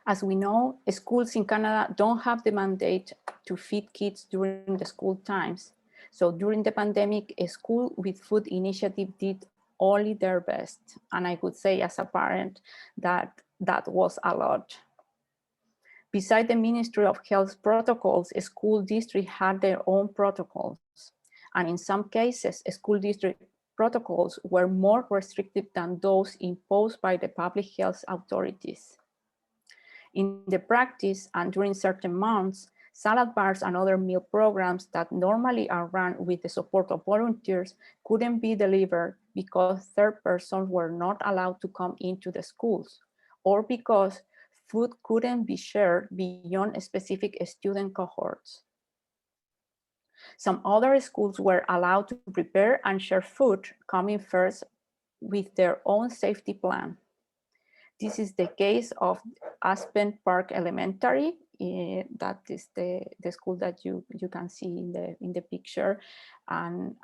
As we know, schools in Canada don't have the mandate to feed kids during the school times. So during the pandemic, a school with food initiative did only their best. And I would say as a parent that that was a lot. Besides the Ministry of Health protocols, a school district had their own protocols. And in some cases, school district protocols were more restrictive than those imposed by the public health authorities. In the practice and during certain months, salad bars and other meal programs that normally are run with the support of volunteers couldn't be delivered because third persons were not allowed to come into the schools, or because food couldn't be shared beyond specific student cohorts. Some other schools were allowed to prepare and share food, coming first with their own safety plan. This is the case of Aspen Park Elementary. That is the school that you can see in the picture. And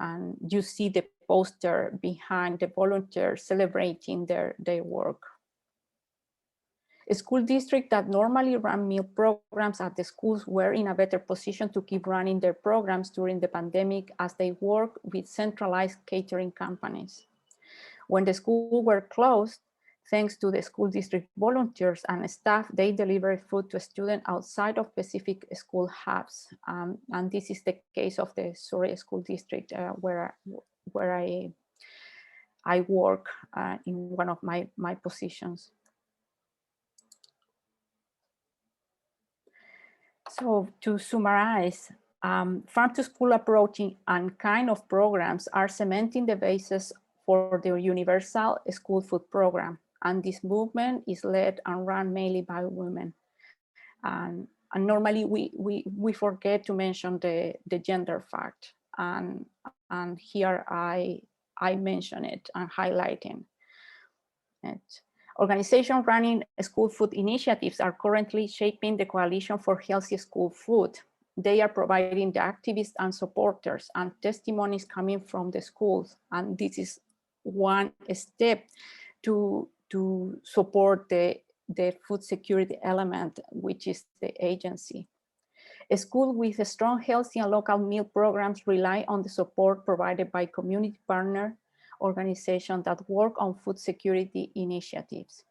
you see the poster behind the volunteers celebrating their work. A school district that normally ran meal programs at the schools were in a better position to keep running their programs during the pandemic as they work with centralized catering companies. When the schools were closed, thanks to the school district volunteers and staff, they delivered food to students outside of specific school hubs. And this is the case of the Surrey School District where I work in one of my positions. So to summarize, farm to school approaching and kind of programs are cementing the basis for the universal school food program. And this movement is led and run mainly by women. And normally we forget to mention the gender fact. And here I mention it and highlighting it. Organizations running school food initiatives are currently shaping the Coalition for Healthy School Food. They are providing the activists and supporters and testimonies coming from the schools. And this is one step to support the food security element, which is the agency. A school with a strong, healthy, and local meal programs rely on the support provided by community partner organizations that work on food security initiatives.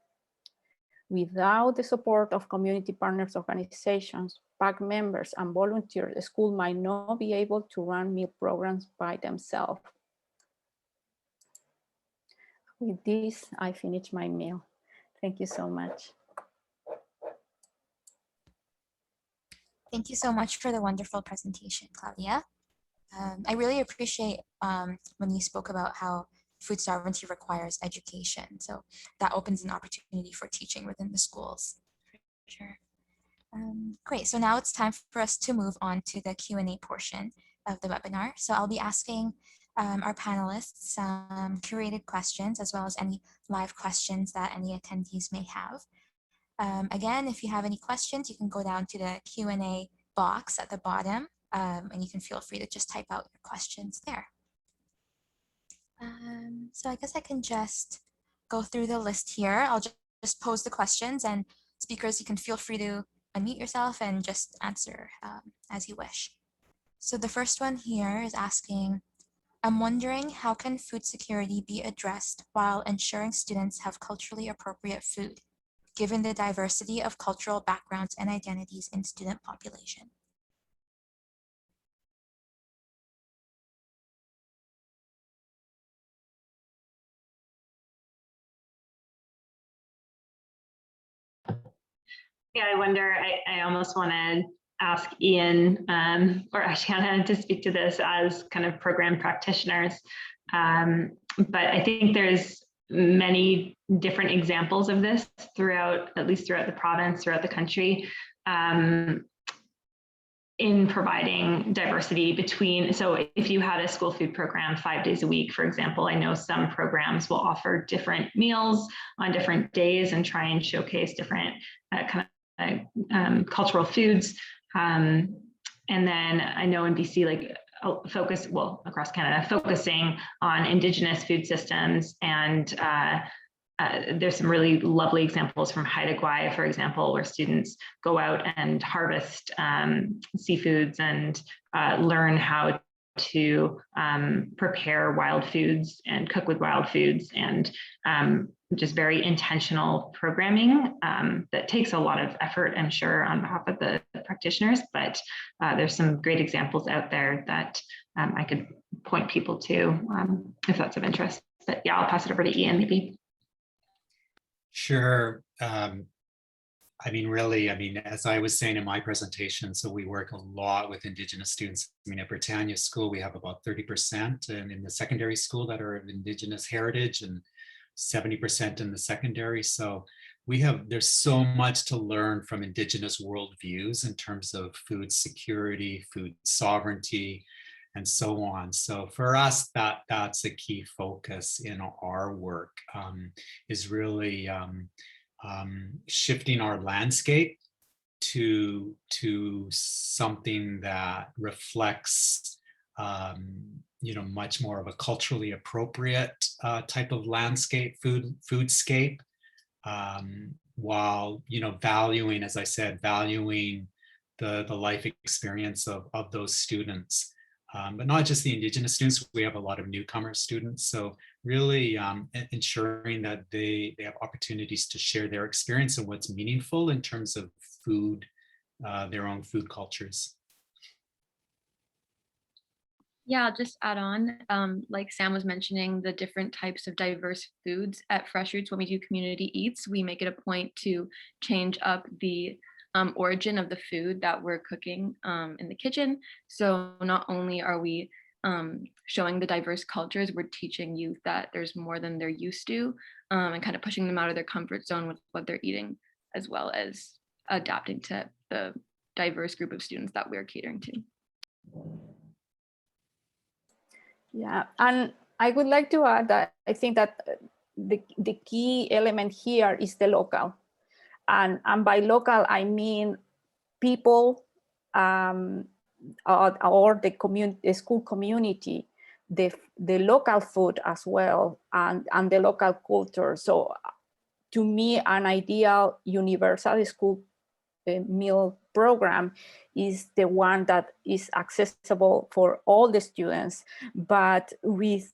Without the support of community partners organizations, PAC members, and volunteers, the school might not be able to run meal programs by themselves. With this, I finish my meal. Thank you so much. Thank you so much for the wonderful presentation, Claudia. I really appreciate when you spoke about how food sovereignty requires education. So that opens an opportunity for teaching within the schools. For sure. Great, so now it's time for us to move on to the Q&A portion of the webinar. So I'll be asking our panelists some curated questions as well as any live questions that any attendees may have. Again, if you have any questions, you can go down to the Q&A box at the bottom and you can feel free to just type out your questions there. So I guess I can just go through the list here. I'll just pose the questions, and speakers, you can feel free to unmute yourself and just answer as you wish. So the first one here is asking, I'm wondering how can food security be addressed while ensuring students have culturally appropriate food, given the diversity of cultural backgrounds and identities in student population? Yeah, I wonder, I almost want to ask Ian or Asiana to speak to this as kind of program practitioners. But I think there's many different examples of this throughout, at least throughout the province, throughout the country, in providing diversity between, so if you had a school food program 5 days a week, for example, I know some programs will offer different meals on different days and try and showcase different cultural foods. And then I know in BC, like focus, well, across Canada, focusing on Indigenous food systems. And there's some really lovely examples from Haida Gwaii, for example, where students go out and harvest seafoods and learn how to prepare wild foods and cook with wild foods, and just very intentional programming that takes a lot of effort, I'm sure, on behalf of the practitioners, but there's some great examples out there that I could point people to if that's of interest. But yeah, I'll pass it over to Ian maybe. Sure. I mean, really, as I was saying in my presentation, so we work a lot with Indigenous students. I mean, at Britannia School, we have about 30%, and in the secondary school that are of Indigenous heritage, and 70% in the secondary. So there's so much to learn from Indigenous worldviews in terms of food security, food sovereignty, and so on. So for us, that's a key focus in our work, is really shifting our landscape to something that reflects much more of a culturally appropriate type of landscape, foodscape, while valuing, as I said, valuing the life experience of those students. But not just the Indigenous students, we have a lot of newcomer students. So really ensuring that they have opportunities to share their experience and what's meaningful in terms of food, their own food cultures. Yeah, I'll just add on, like Sam was mentioning, the different types of diverse foods at Fresh Roots. When we do community eats, we make it a point to change up the origin of the food that we're cooking in the kitchen. So not only are we showing the diverse cultures, we're teaching youth that there's more than they're used to, and kind of pushing them out of their comfort zone with what they're eating, as well as adapting to the diverse group of students that we're catering to. Yeah, and I would like to add that I think that the key element here is the local. And by local, I mean people or the school community, the local food as well, and the local culture. So to me, an ideal universal school meal program is the one that is accessible for all the students, but with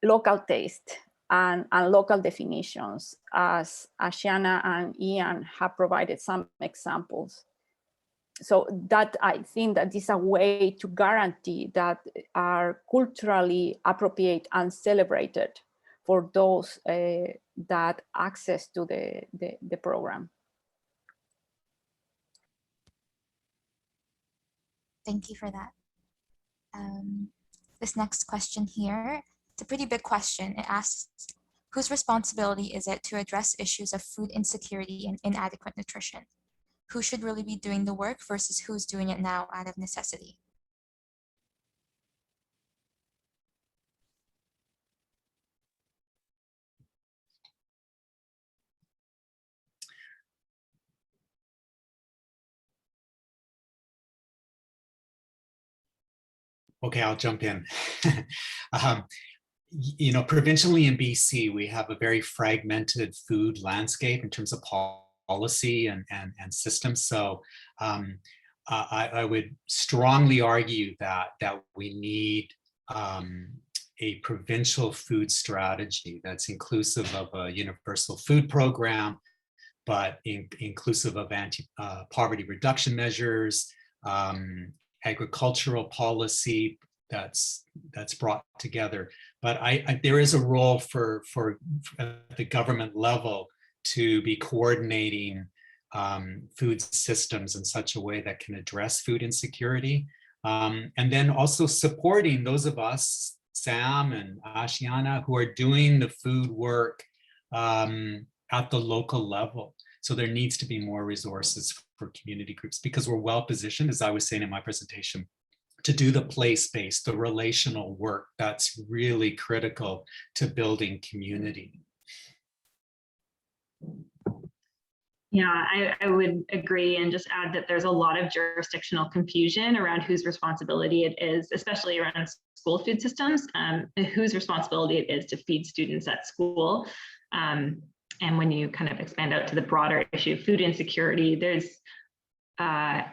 local taste and local definitions, as Asiana and Ian have provided some examples. So that I think that is a way to guarantee that are culturally appropriate and celebrated for those that access to the program. Thank you for that. This next question here, it's a pretty big question. It asks, whose responsibility is it to address issues of food insecurity and inadequate nutrition? Who should really be doing the work versus who's doing it now out of necessity? Okay, I'll jump in. You know, provincially in BC, we have a very fragmented food landscape in terms of policy and systems. So I would strongly argue that we need a provincial food strategy that's inclusive of a universal food program, but inclusive of poverty reduction measures, agricultural policy that's brought together. But there is a role for the government level to be coordinating food systems in such a way that can address food insecurity. And then also supporting those of us, Sam and Asiana, who are doing the food work at the local level. So there needs to be more resources for community groups, because we're well positioned, as I was saying in my presentation, to do the place-based, the relational work that's really critical to building community. Yeah, I would agree, and just add that there's a lot of jurisdictional confusion around whose responsibility it is, especially around school food systems, whose responsibility it is to feed students at school. And when you kind of expand out to the broader issue of food insecurity, there's a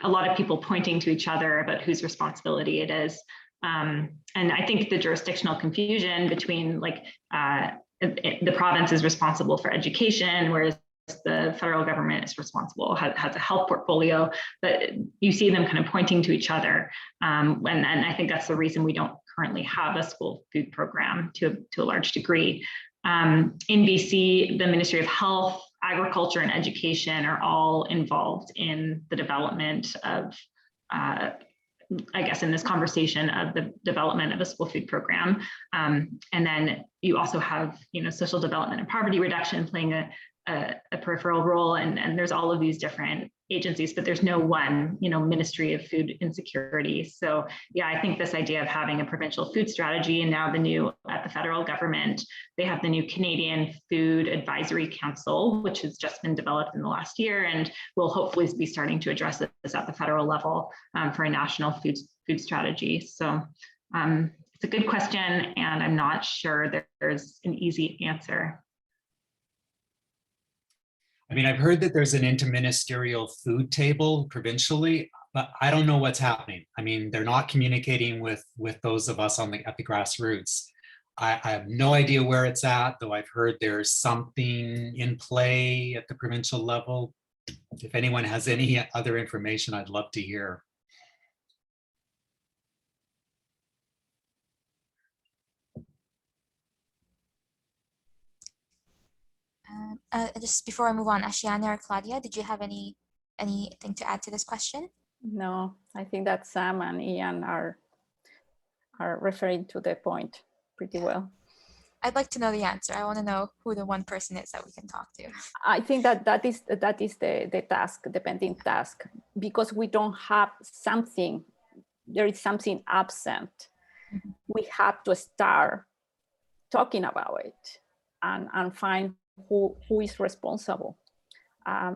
lot of people pointing to each other about whose responsibility it is. And I think the jurisdictional confusion between, like, the province is responsible for education, whereas the federal government is responsible, has a health portfolio, but you see them kind of pointing to each other. And I think that's the reason we don't currently have a school food program to a large degree. In BC, the Ministry of Health, Agriculture, and Education are all involved in the development of, I guess, in this conversation of the development of a school food program. And then you also have, social development and poverty reduction playing a peripheral role, and there's all of these different agencies, but there's no one, Ministry of Food Insecurity. So yeah, I think this idea of having a provincial food strategy, and now at the federal government, they have the new Canadian Food Advisory Council, which has just been developed in the last year, and will hopefully be starting to address this at the federal level for a national food strategy. So it's a good question, and I'm not sure there's an easy answer. I mean, I've heard that there's an interministerial food table provincially, but I don't know what's happening. I mean, they're not communicating with those of us at the grassroots. I have no idea where it's at, though I've heard there's something in play at the provincial level. If anyone has any other information, I'd love to hear. Just before I move on, Asiana or Claudia, did you have anything to add to this question? No, I think that Sam and Ian are referring to the point pretty well. I'd like to know the answer. I want to know who the one person is that we can talk to. I think that is the task, the pending task, because we don't have something, there is something absent. Mm-hmm. We have to start talking about it and find who is responsible.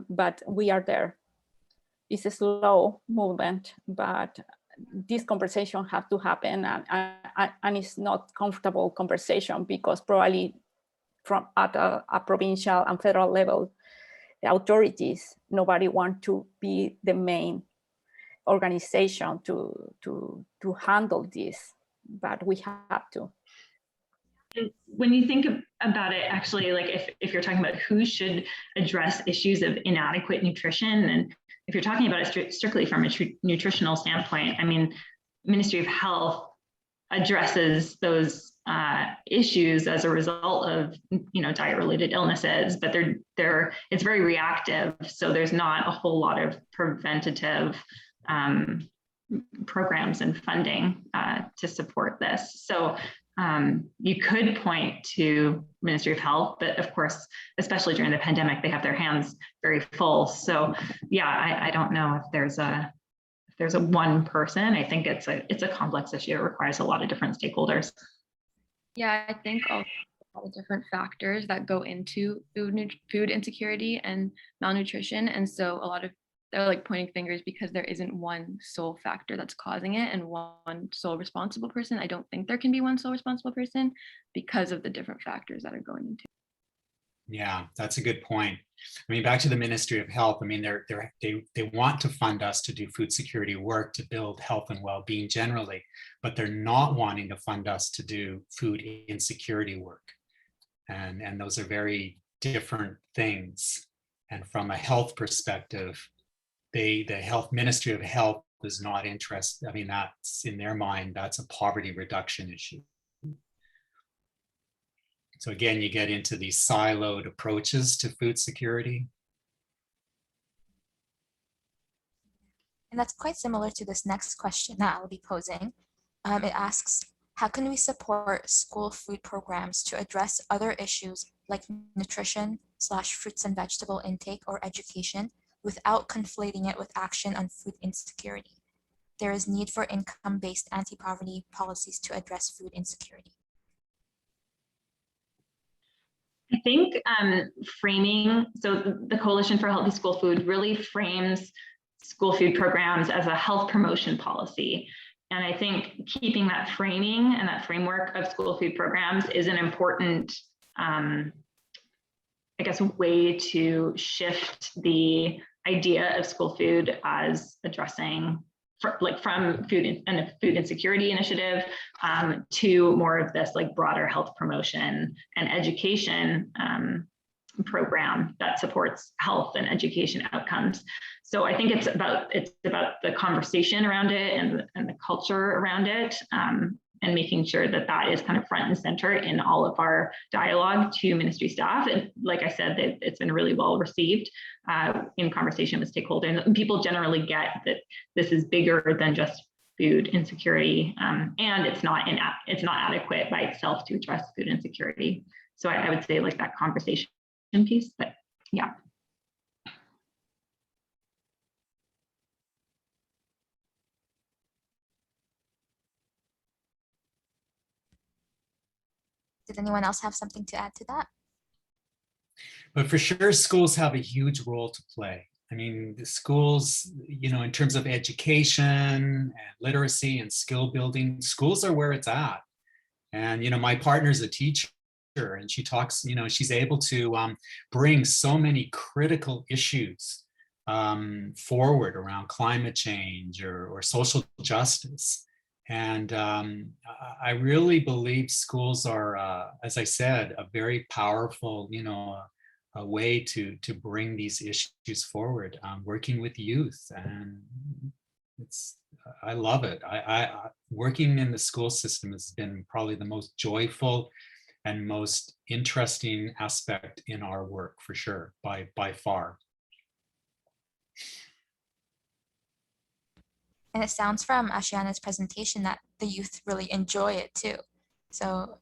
But we are there. It's a slow movement, but this conversation has to happen, and it's not comfortable conversation, because probably at a provincial and federal level, the authorities, nobody want to be the main organization to handle this, but we have to. When you think about it, actually, like if you're talking about who should address issues of inadequate nutrition, and if you're talking about it strictly from a nutritional standpoint, I mean, Ministry of Health addresses those issues as a result of, diet-related illnesses, but it's very reactive. So there's not a whole lot of preventative programs and funding to support this. So you could point to Ministry of Health, but of course, especially during the pandemic, they have their hands very full. So yeah, I don't know if there's a one person. I think it's a complex issue. It requires a lot of different stakeholders. Yeah, I think a lot of different factors that go into food insecurity and malnutrition. And so they're like pointing fingers because there isn't one sole factor that's causing it and one sole responsible person. I don't think there can be one sole responsible person because of the different factors that are going into. Yeah, that's a good point. I mean, back to the Ministry of Health. I mean, they want to fund us to do food security work to build health and well-being generally, but they're not wanting to fund us to do food insecurity work. And those are very different things. And from a health perspective, the Ministry of Health is not interested. I mean, that's in their mind, that's a poverty reduction issue. So again, you get into these siloed approaches to food security. And that's quite similar to this next question that I'll be posing. It asks, how can we support school food programs to address other issues like nutrition / fruits and vegetable intake or education without conflating it with action on food insecurity? There is need for income-based anti-poverty policies to address food insecurity. I think framing, so the Coalition for Healthy School Food really frames school food programs as a health promotion policy. And I think keeping that framing and that framework of school food programs is an important, way to shift the idea of school food as addressing from food and a food insecurity initiative to more of this broader health promotion and education program that supports health and education outcomes. So I think it's about the conversation around it and the culture around it, and making sure that that is kind of front and center in all of our dialogue to ministry staff. And like I said, it's been really well received in conversation with stakeholders. And people generally get that this is bigger than just food insecurity, and it's not adequate by itself to address food insecurity. So I would say that conversation piece, but yeah. Did anyone else have something to add to that? But for sure, schools have a huge role to play. I mean, the schools, in terms of education and literacy and skill building, schools are where it's at. And, my partner's a teacher, and she talks, she's able to bring so many critical issues forward around climate change or social justice. And I really believe schools are, as I said, a very powerful, a way to bring these issues forward, working with youth. And I love it. I working in the school system has been probably the most joyful and most interesting aspect in our work, for sure, by far. And it sounds from Asiana's presentation that the youth really enjoy it too. So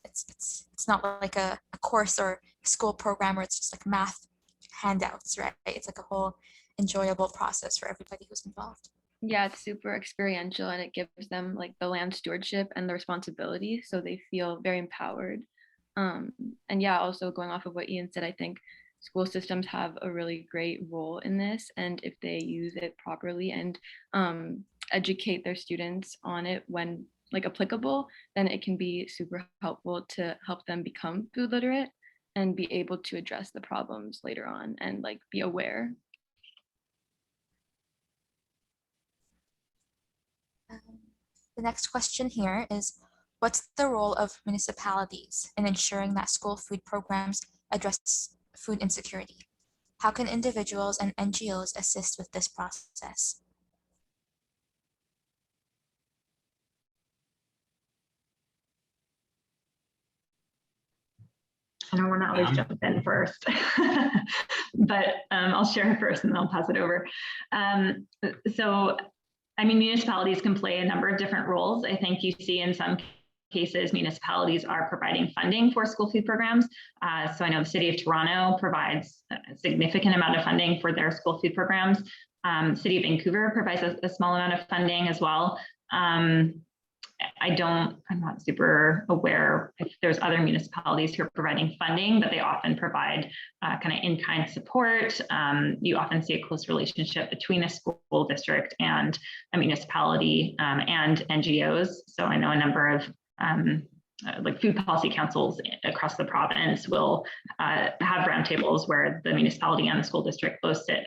it's not like a course or a school program where it's just like math handouts, right? It's like a whole enjoyable process for everybody who's involved. Yeah, it's super experiential, and it gives them the land stewardship and the responsibility, so they feel very empowered. And yeah, also going off of what Ian said, I think school systems have a really great role in this, and if they use it properly and educate their students on it when applicable, then it can be super helpful to help them become food literate and be able to address the problems later on and be aware. The next question here is, what's the role of municipalities in ensuring that school food programs address food insecurity? How can individuals and NGOs assist with this process? I don't want to always jump in first, but I'll share first and then I'll pass it over. So, I mean, municipalities can play a number of different roles. I think you see in some cases, municipalities are providing funding for school food programs. So I know the City of Toronto provides a significant amount of funding for their school food programs. City of Vancouver provides a small amount of funding as well. I'm not super aware if there's other municipalities who are providing funding, but they often provide kind of in-kind support. You often see a close relationship between a school district and a municipality and NGOs. So I know a number of like food policy councils across the province will have roundtables where the municipality and the school district both sit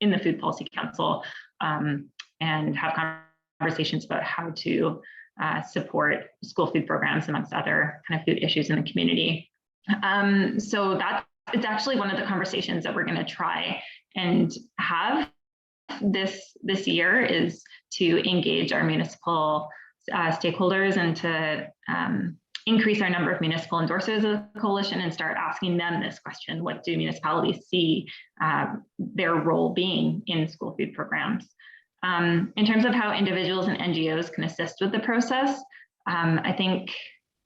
in the food policy council and have conversations about how to support school food programs amongst other kind of food issues in the community. So it's actually one of the conversations that we're going to try and have this year, is to engage our municipal stakeholders and to increase our number of municipal endorsers of the coalition and start asking them this question: what do municipalities see their role being in school food programs? In terms of how individuals and NGOs can assist with the process, I think,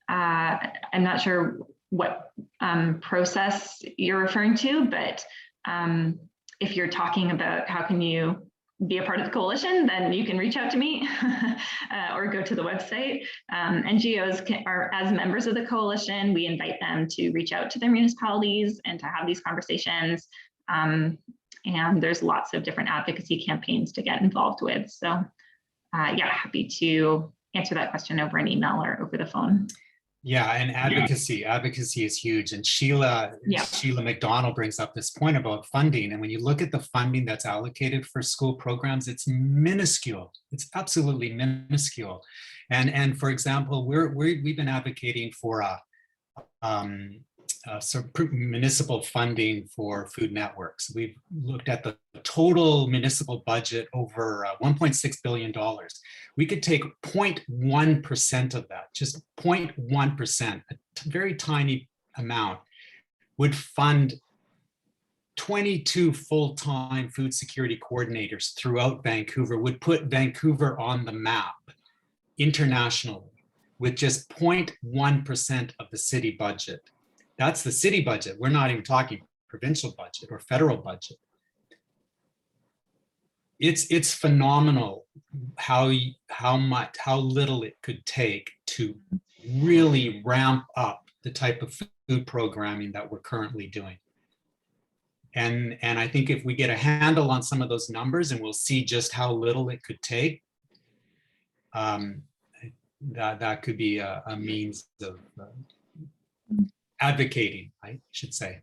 I'm not sure what process you're referring to, but if you're talking about how can you be a part of the coalition, then you can reach out to me or go to the website. NGOs are, as members of the coalition, we invite them to reach out to their municipalities and to have these conversations. And there's lots of different advocacy campaigns to get involved with. So yeah, happy to answer that question over an email or over the phone. Yeah, and advocacy is huge. And Sheila McDonald brings up this point about funding. And when you look at the funding that's allocated for school programs, it's minuscule. It's absolutely minuscule. And for example, we've been advocating for some municipal funding for food networks. We've looked at the total municipal budget over $1.6 billion. We could take 0.1% of that, just 0.1%, a very tiny amount, would fund 22 full-time food security coordinators throughout Vancouver, would put Vancouver on the map internationally with just 0.1% of the city budget. That's the city budget. We're not even talking provincial budget or federal budget. It's phenomenal how little it could take to really ramp up the type of food programming that we're currently doing. And I think if we get a handle on some of those numbers, and we'll see just how little it could take, that could be a means of advocating, I should say.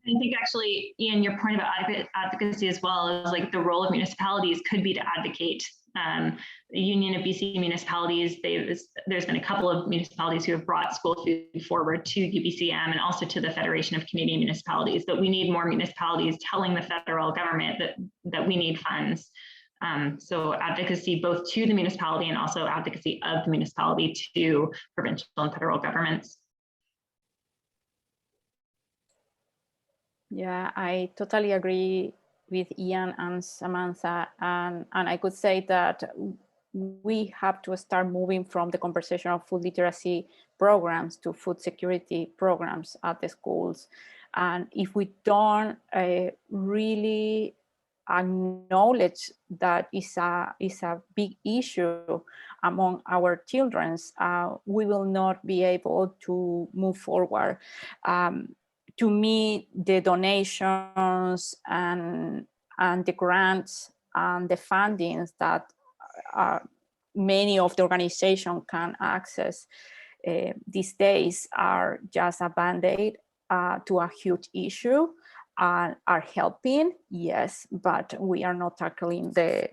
I think actually, Ian, your point about advocacy as well is like the role of municipalities could be to advocate. The Union of BC Municipalities, there's been a couple of municipalities who have brought school food forward to UBCM and also to the Federation of Canadian Municipalities, but we need more municipalities telling the federal government that we need funds. So advocacy both to the municipality and also advocacy of the municipality to provincial and federal governments. Yeah, I totally agree with Ian and Samantha. And I could say that we have to start moving from the conversation of food literacy programs to food security programs at the schools. And if we don't really acknowledge that is a big issue among our children, we will not be able to move forward. To me, the donations and the grants and the fundings that many of the organizations can access these days are just a band-aid to a huge issue. Are helping, yes, but we are not tackling the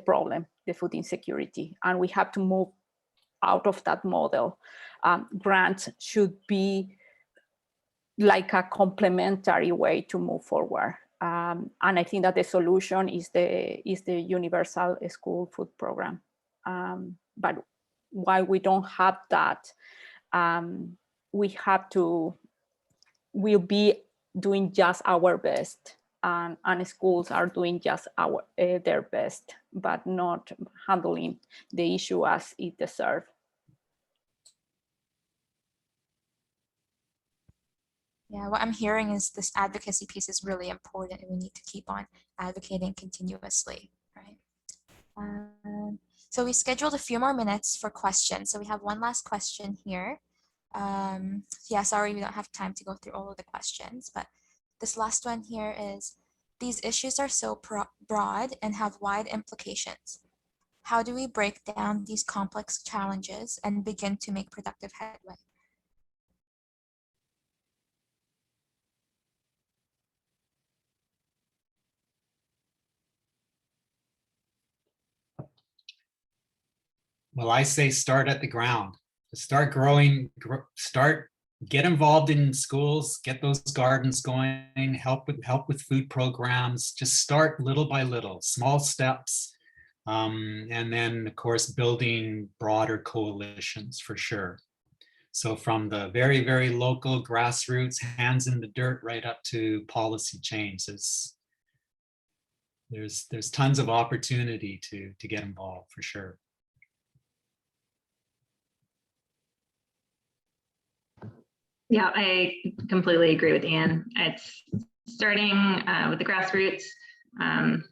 problem, the food insecurity, and we have to move out of that model. Grants should be like a complementary way to move forward. And I think that the solution is the universal school food program. But while we don't have that, will be doing just our best, and schools are doing just their best, but not handling the issue as it deserves. Yeah, what I'm hearing is this advocacy piece is really important, and we need to keep on advocating continuously, right? So we scheduled a few more minutes for questions. So we have one last question here. Yeah, sorry, we don't have time to go through all of the questions, but this last one here is, these issues are so broad and have wide implications. How do we break down these complex challenges and begin to make productive headway? Well, I say start at the ground. Start growing, get involved in schools, get those gardens going, help with food programs. Just start little by little, small steps. And then, of course, building broader coalitions for sure. So from the very, very local grassroots, hands in the dirt, right up to policy change, there's tons of opportunity to get involved for sure. Yeah, I completely agree with Ian. It's starting with the grassroots, and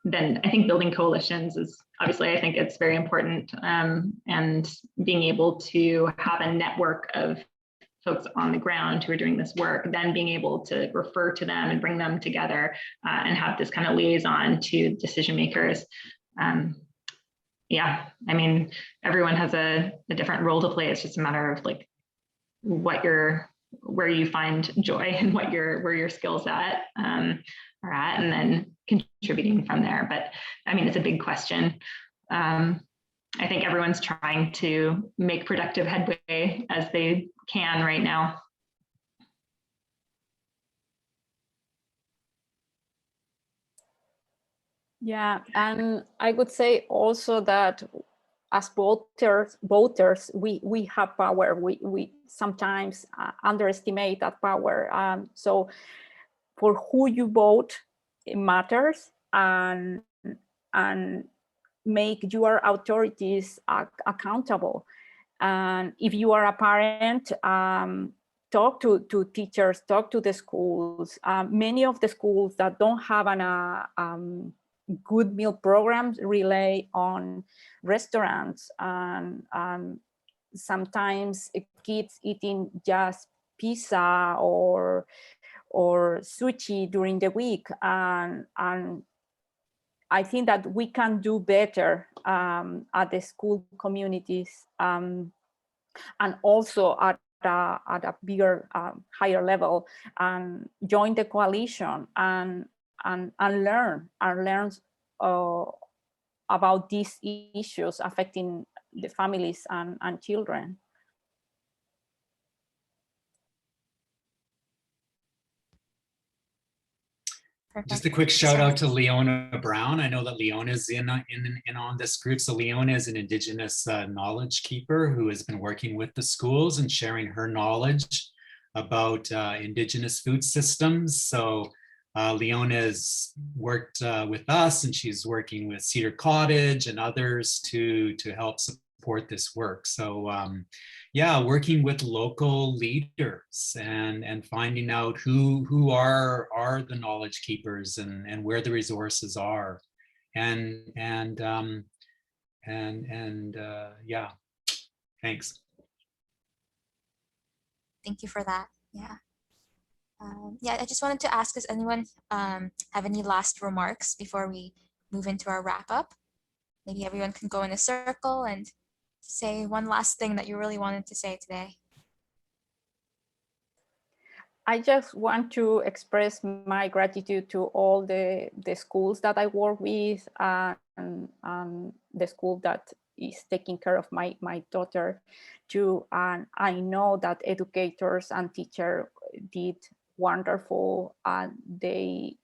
then I think building coalitions is obviously, I think it's very important, and being able to have a network of folks on the ground who are doing this work, then being able to refer to them and bring them together, and have this kind of liaison to decision makers. Yeah, I mean, everyone has a different role to play. It's just a matter of like where you find joy and where your skills are at, and then contributing from there. But I mean, it's a big question. I think everyone's trying to make productive headway as they can right now. Yeah, and I would say also that as voters, we have power. We sometimes underestimate that power. So for who you vote, it matters, and make your authorities accountable. And if you are a parent, talk to teachers, talk to the schools. Many of the schools that don't have an good meal programs rely on restaurants, and sometimes kids eating just pizza or sushi during the week, and I think that we can do better at the school communities, and also at a bigger, higher level, and join the coalition and learn about these issues affecting the families and children. Perfect. Just a quick shout out to Leona Brown. I know that Leona is in on this group. So Leona is an Indigenous knowledge keeper who has been working with the schools and sharing her knowledge about Indigenous food systems. So Leona has worked with us, and she's working with Cedar Cottage and others to help support this work. So yeah, working with local leaders and finding out who are the knowledge keepers and where the resources are, and yeah, thanks. Thank you for that. Yeah. Yeah, I just wanted to ask, does anyone have any last remarks before we move into our wrap up? Maybe everyone can go in a circle and say one last thing that you really wanted to say today. I just want to express my gratitude to all the schools that I work with, and the school that is taking care of my daughter too. And I know that educators and teachers did wonderful, and they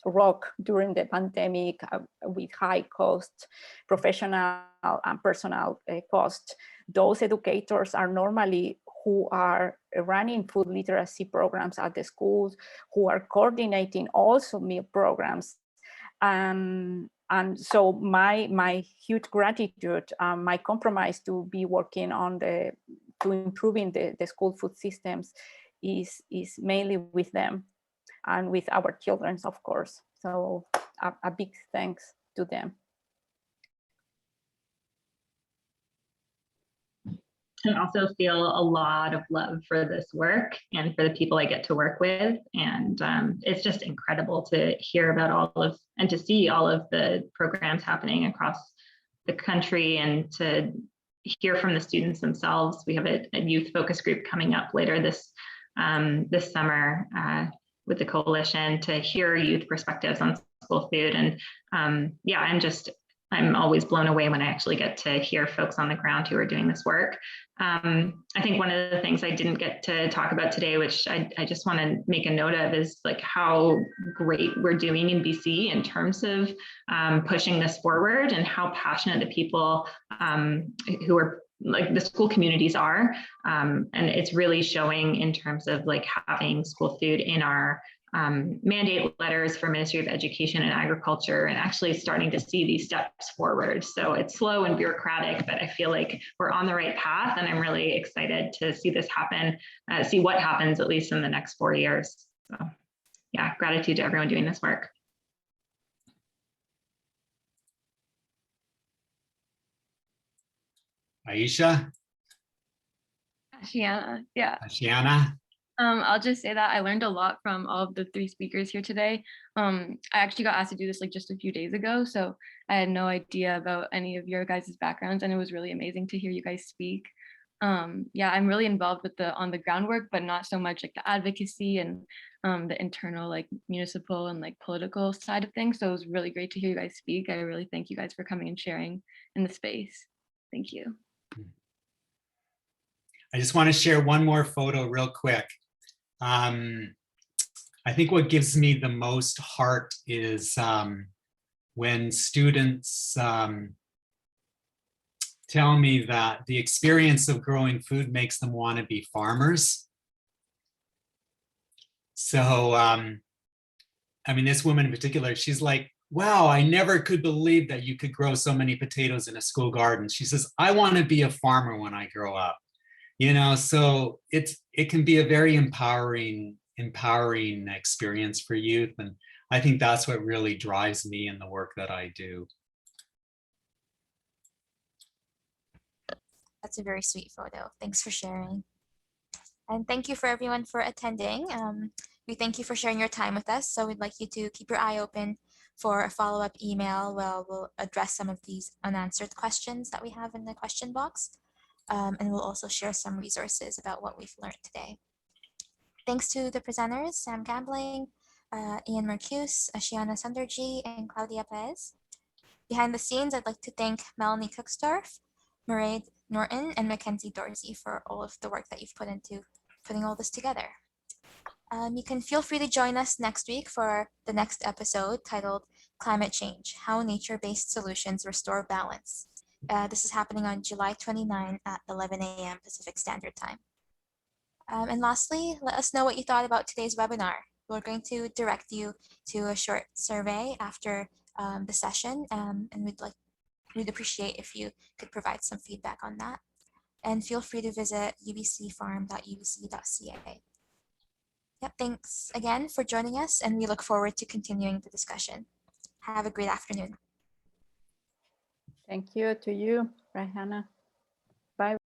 rock during the pandemic with high cost, professional and personal cost. Those educators are normally who are running food literacy programs at the schools, who are coordinating also meal programs. And so my huge gratitude, my compromise to be working on to improving the school food systems is mainly with them and with our children, of course. So a big thanks to them. I also feel a lot of love for this work and for the people I get to work with. And it's just incredible to hear about all of, and to see all of the programs happening across the country and to hear from the students themselves. We have a youth focus group coming up later this summer with the coalition to hear youth perspectives on school food. And yeah, I'm always blown away when I actually get to hear folks on the ground who are doing this work. I think one of the things I didn't get to talk about today, which I just want to make a note of, is like how great we're doing in BC in terms of pushing this forward, and how passionate the people who are like the school communities are. And it's really showing in terms of like having school food in our mandate letters for Ministry of Education and Agriculture, and actually starting to see these steps forward. So it's slow and bureaucratic, but I feel like we're on the right path, and I'm really excited to see this happen, see what happens at least in the next 4 years. So yeah, gratitude to everyone doing this work. Aisha? Asiana, yeah. Asiana? I'll just say that I learned a lot from all of the 3 speakers here today. I actually got asked to do this like just a few days ago, so I had no idea about any of your guys' backgrounds, and it was really amazing to hear you guys speak. Yeah, I'm really involved with the on the groundwork, but not so much like the advocacy and the internal like municipal and like political side of things. So it was really great to hear you guys speak. I really thank you guys for coming and sharing in the space. Thank you. I just want to share one more photo real quick. I think what gives me the most heart is when students tell me that the experience of growing food makes them want to be farmers. So, I mean, this woman in particular, she's like, wow, I never could believe that you could grow so many potatoes in a school garden. She says, I want to be a farmer when I grow up. You know, so it can be a very empowering experience for youth. And I think that's what really drives me in the work that I do. That's a very sweet photo. Thanks for sharing. And thank you for everyone for attending. We thank you for sharing your time with us. So we'd like you to keep your eye open for a follow-up email where we'll address some of these unanswered questions that we have in the question box. And we'll also share some resources about what we've learned today. Thanks to the presenters, Sam Gambling, Ian Marcuse, Asiana Sunderji, and Claudia Perez. Behind the scenes, I'd like to thank Melanie Cooksdorf, Mairead Norton, and Mackenzie Dorsey for all of the work that you've put into putting all this together. You can feel free to join us next week for the next episode titled Climate Change, How Nature-Based Solutions Restore Balance. This is happening on July 29 at 11 a.m. Pacific Standard Time. And lastly, let us know what you thought about today's webinar. We're going to direct you to a short survey after the session, and we'd appreciate if you could provide some feedback on that. And feel free to visit ubcfarm.ubc.ca. Yep, thanks again for joining us, and we look forward to continuing the discussion. Have a great afternoon. Thank you to you, Rayhana. Bye.